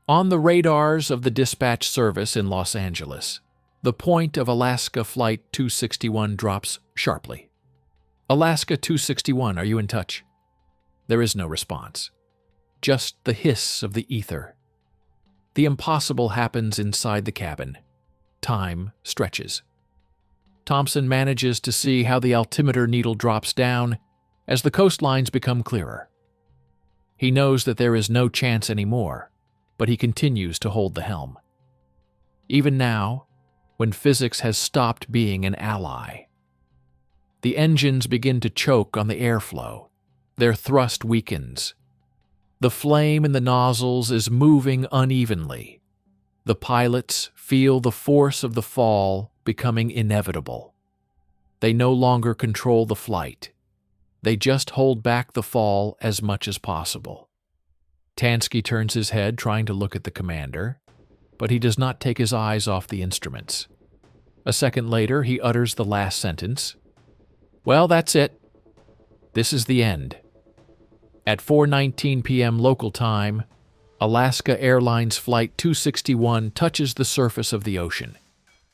On the radars of the dispatch service in Los Angeles, the point of Alaska Flight 261 drops sharply. "Alaska 261, are you in touch?" There is no response. Just the hiss of the ether. The impossible happens inside the cabin. Time stretches. Thompson manages to see how the altimeter needle drops down as the coastlines become clearer. He knows that there is no chance anymore, but he continues to hold the helm. Even now, when physics has stopped being an ally. The engines begin to choke on the airflow. Their thrust weakens. The flame in the nozzles is moving unevenly. The pilots feel the force of the fall becoming inevitable. They no longer control the flight. They just hold back the fall as much as possible. Tansky turns his head, trying to look at the commander, but he does not take his eyes off the instruments. A second later, he utters the last sentence. "Well, that's it. This is the end." At 4:19 p.m. local time, Alaska Airlines Flight 261 touches the surface of the ocean.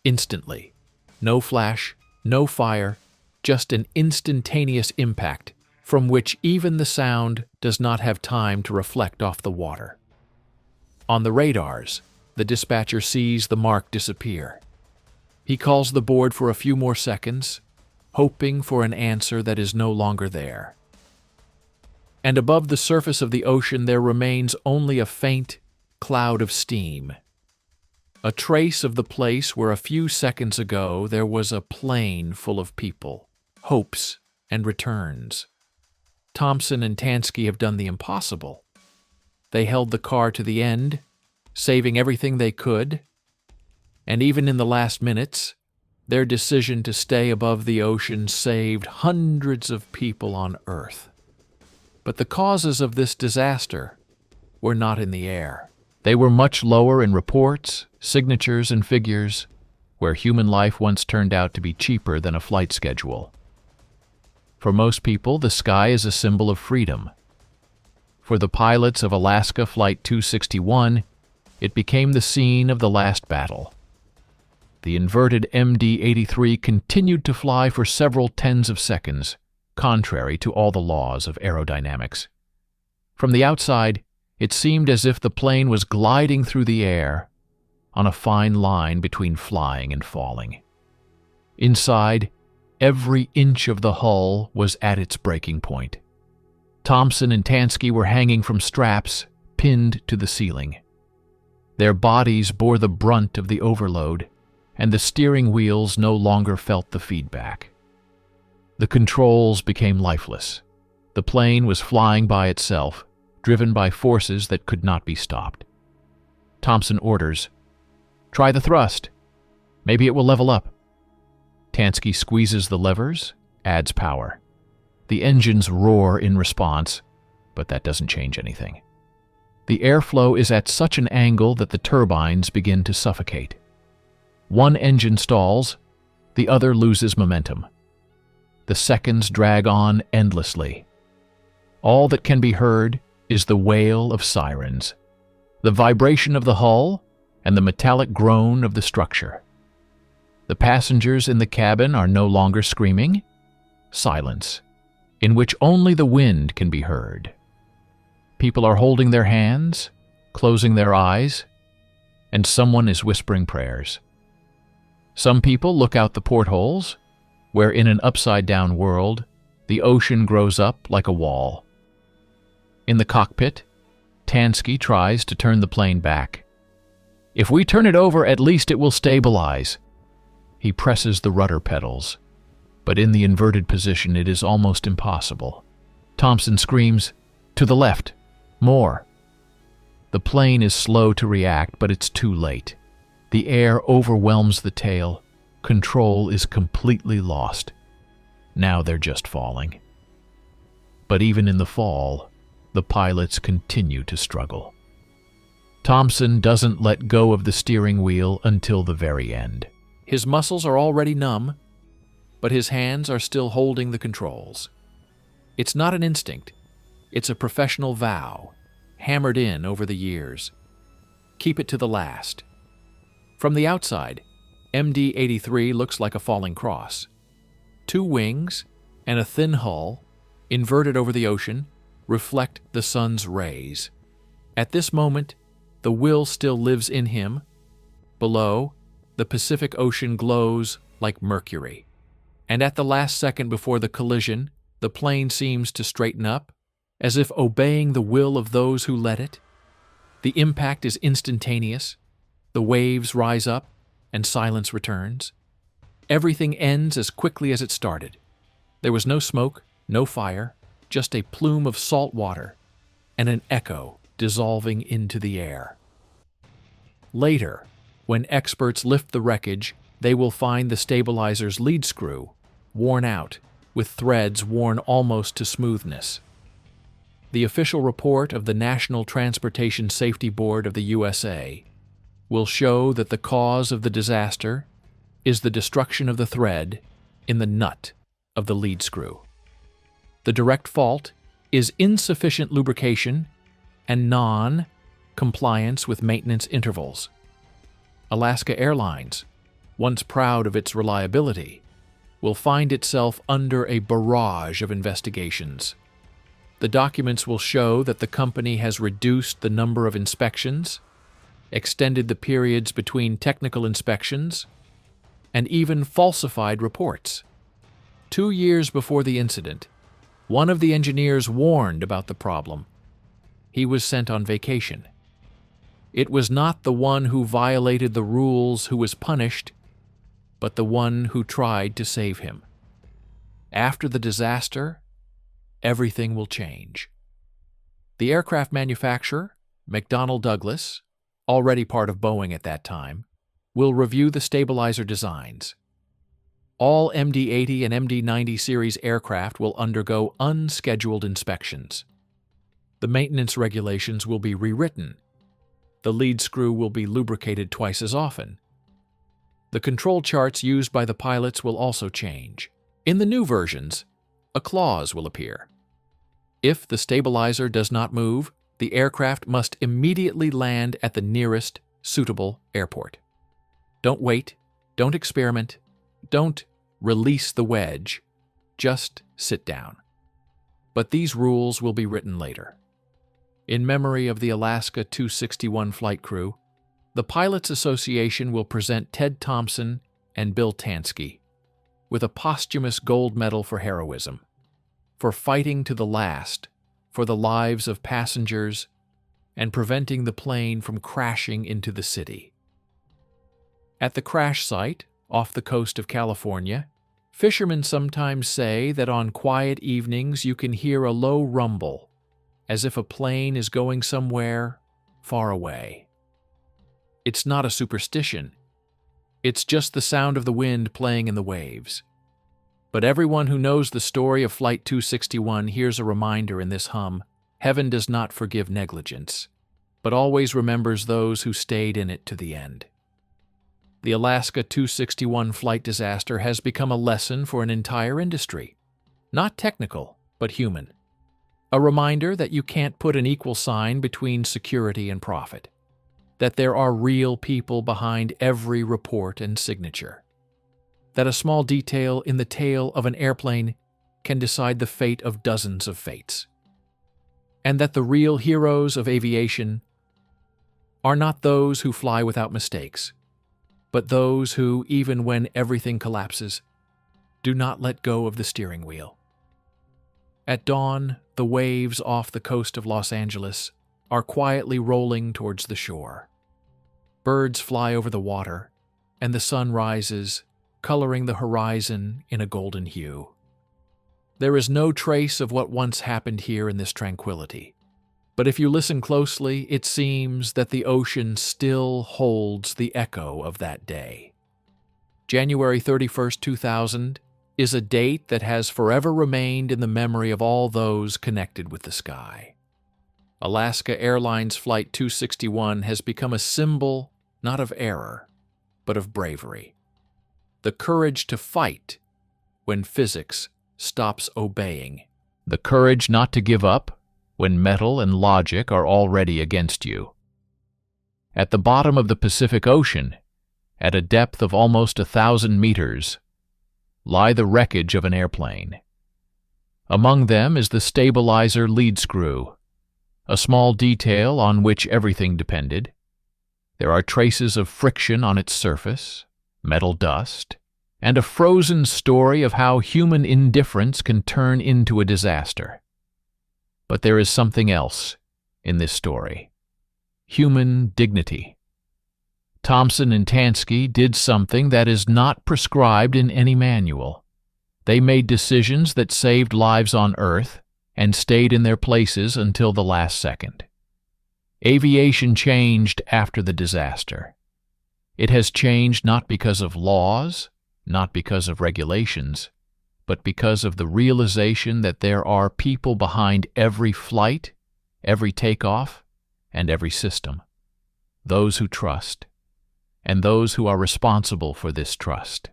Instantly. No flash, no fire, just an instantaneous impact from which even the sound does not have time to reflect off the water. On the radars, the dispatcher sees the mark disappear. He calls the board for a few more seconds, hoping for an answer that is no longer there. And above the surface of the ocean there remains only a faint cloud of steam. A trace of the place where a few seconds ago there was a plane full of people, hopes, and returns. Thompson and Tansky have done the impossible. They held the car to the end, saving everything they could, and even in the last minutes, their decision to stay above the ocean saved hundreds of people on Earth. But the causes of this disaster were not in the air. They were much lower in reports, signatures, and figures, where human life once turned out to be cheaper than a flight schedule. For most people, the sky is a symbol of freedom. For the pilots of Alaska Flight 261, it became the scene of the last battle. The inverted MD-83 continued to fly for several tens of seconds, contrary to all the laws of aerodynamics. From the outside, it seemed as if the plane was gliding through the air, on a fine line between flying and falling. Inside, every inch of the hull was at its breaking point. Thompson and Tansky were hanging from straps pinned to the ceiling. Their bodies bore the brunt of the overload, and the steering wheels no longer felt the feedback. The controls became lifeless. The plane was flying by itself, driven by forces that could not be stopped. Thompson orders, "Try the thrust. Maybe it will level up." Tansky squeezes the levers, adds power. The engines roar in response, but that doesn't change anything. The airflow is at such an angle that the turbines begin to suffocate. One engine stalls, the other loses momentum. The seconds drag on endlessly. All that can be heard is the wail of sirens, the vibration of the hull, and the metallic groan of the structure. The passengers in the cabin are no longer screaming. Silence, in which only the wind can be heard. People are holding their hands, closing their eyes, and someone is whispering prayers. Some people look out the portholes, where in an upside-down world, the ocean grows up like a wall. In the cockpit, Tansky tries to turn the plane back. "If we turn it over, at least it will stabilize." He presses the rudder pedals, but in the inverted position it is almost impossible. Thompson screams, "To the left! More!" The plane is slow to react, but it's too late. The air overwhelms the tail. Control is completely lost. Now they're just falling. But even in the fall, the pilots continue to struggle. Thompson doesn't let go of the steering wheel until the very end. His muscles are already numb, but his hands are still holding the controls. It's not an instinct. It's a professional vow, hammered in over the years. Keep it to the last. From the outside, MD-83 looks like a falling cross. Two wings and a thin hull, inverted over the ocean, reflect the sun's rays. At this moment, the will still lives in him. Below, the Pacific Ocean glows like mercury. And at the last second before the collision, the plane seems to straighten up, as if obeying the will of those who let it. The impact is instantaneous. The waves rise up, and silence returns. Everything ends as quickly as it started. There was no smoke, no fire, just a plume of salt water, and an echo dissolving into the air. Later, when experts lift the wreckage, they will find the stabilizer's lead screw, worn out, with threads worn almost to smoothness. The official report of the National Transportation Safety Board of the USA will show that the cause of the disaster is the destruction of the thread in the nut of the lead screw. The direct fault is insufficient lubrication and non-compliance with maintenance intervals. Alaska Airlines, once proud of its reliability, will find itself under a barrage of investigations. The documents will show that the company has reduced the number of inspections, extended the periods between technical inspections, and even falsified reports. 2 years before the incident, one of the engineers warned about the problem. He was sent on vacation. It was not the one who violated the rules who was punished, but the one who tried to save him. After the disaster, everything will change. The aircraft manufacturer, McDonnell Douglas, already part of Boeing at that time, will review the stabilizer designs. All MD-80 and MD-90 series aircraft will undergo unscheduled inspections. The maintenance regulations will be rewritten. The lead screw will be lubricated twice as often. The control charts used by the pilots will also change. In the new versions, a clause will appear. If the stabilizer does not move, the aircraft must immediately land at the nearest suitable airport. Don't wait, don't experiment, don't release the wedge, just sit down. But these rules will be written later. In memory of the Alaska 261 flight crew, The Pilots Association will present Ted Thompson and Bill Tansky with a posthumous gold medal for heroism, for fighting to the last for the lives of passengers and preventing the plane from crashing into the city. At the crash site, off the coast of California, fishermen sometimes say that on quiet evenings you can hear a low rumble, as if a plane is going somewhere far away. It's not a superstition. It's just the sound of the wind playing in the waves. But everyone who knows the story of Flight 261 hears a reminder in this hum: heaven does not forgive negligence, but always remembers those who stayed in it to the end. The Alaska 261 flight disaster has become a lesson for an entire industry, not technical, but human. A reminder that you can't put an equal sign between security and profit, that there are real people behind every report and signature, that a small detail in the tail of an airplane can decide the fate of dozens of fates, and that the real heroes of aviation are not those who fly without mistakes, but those who, even when everything collapses, do not let go of the steering wheel. At dawn, the waves off the coast of Los Angeles are quietly rolling towards the shore. Birds fly over the water, and the sun rises, coloring the horizon in a golden hue. There is no trace of what once happened here in this tranquility, but if you listen closely, it seems that the ocean still holds the echo of that day. January 31st, 2000 is a date that has forever remained in the memory of all those connected with the sky. Alaska Airlines Flight 261 has become a symbol not of error, but of bravery. The courage to fight when physics stops obeying. The courage not to give up when metal and logic are already against you. At the bottom of the Pacific Ocean, at a depth of almost 1,000 meters, lie the wreckage of an airplane. Among them is the stabilizer lead screw, a small detail on which everything depended. There are traces of friction on its surface, metal dust, and a frozen story of how human indifference can turn into a disaster. But there is something else in this story: human dignity. Thompson and Tansky did something that is not prescribed in any manual. They made decisions that saved lives on Earth and stayed in their places until the last second. Aviation changed after the disaster. It has changed not because of laws, not because of regulations, but because of the realization that there are people behind every flight, every takeoff, and every system. Those who trust, and those who are responsible for this trust.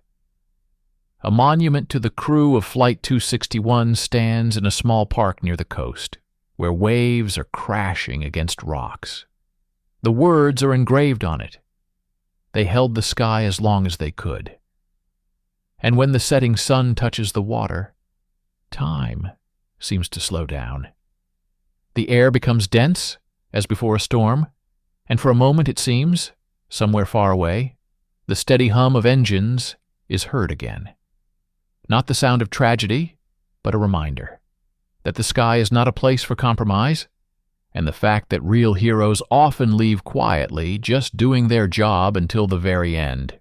A monument to the crew of Flight 261 stands in a small park near the coast, where waves are crashing against rocks. The words are engraved on it: they held the sky as long as they could. And when the setting sun touches the water, time seems to slow down. The air becomes dense, as before a storm, and for a moment it seems, somewhere far away, the steady hum of engines is heard again. Not the sound of tragedy, but a reminder that the sky is not a place for compromise, and the fact that real heroes often leave quietly, just doing their job until the very end.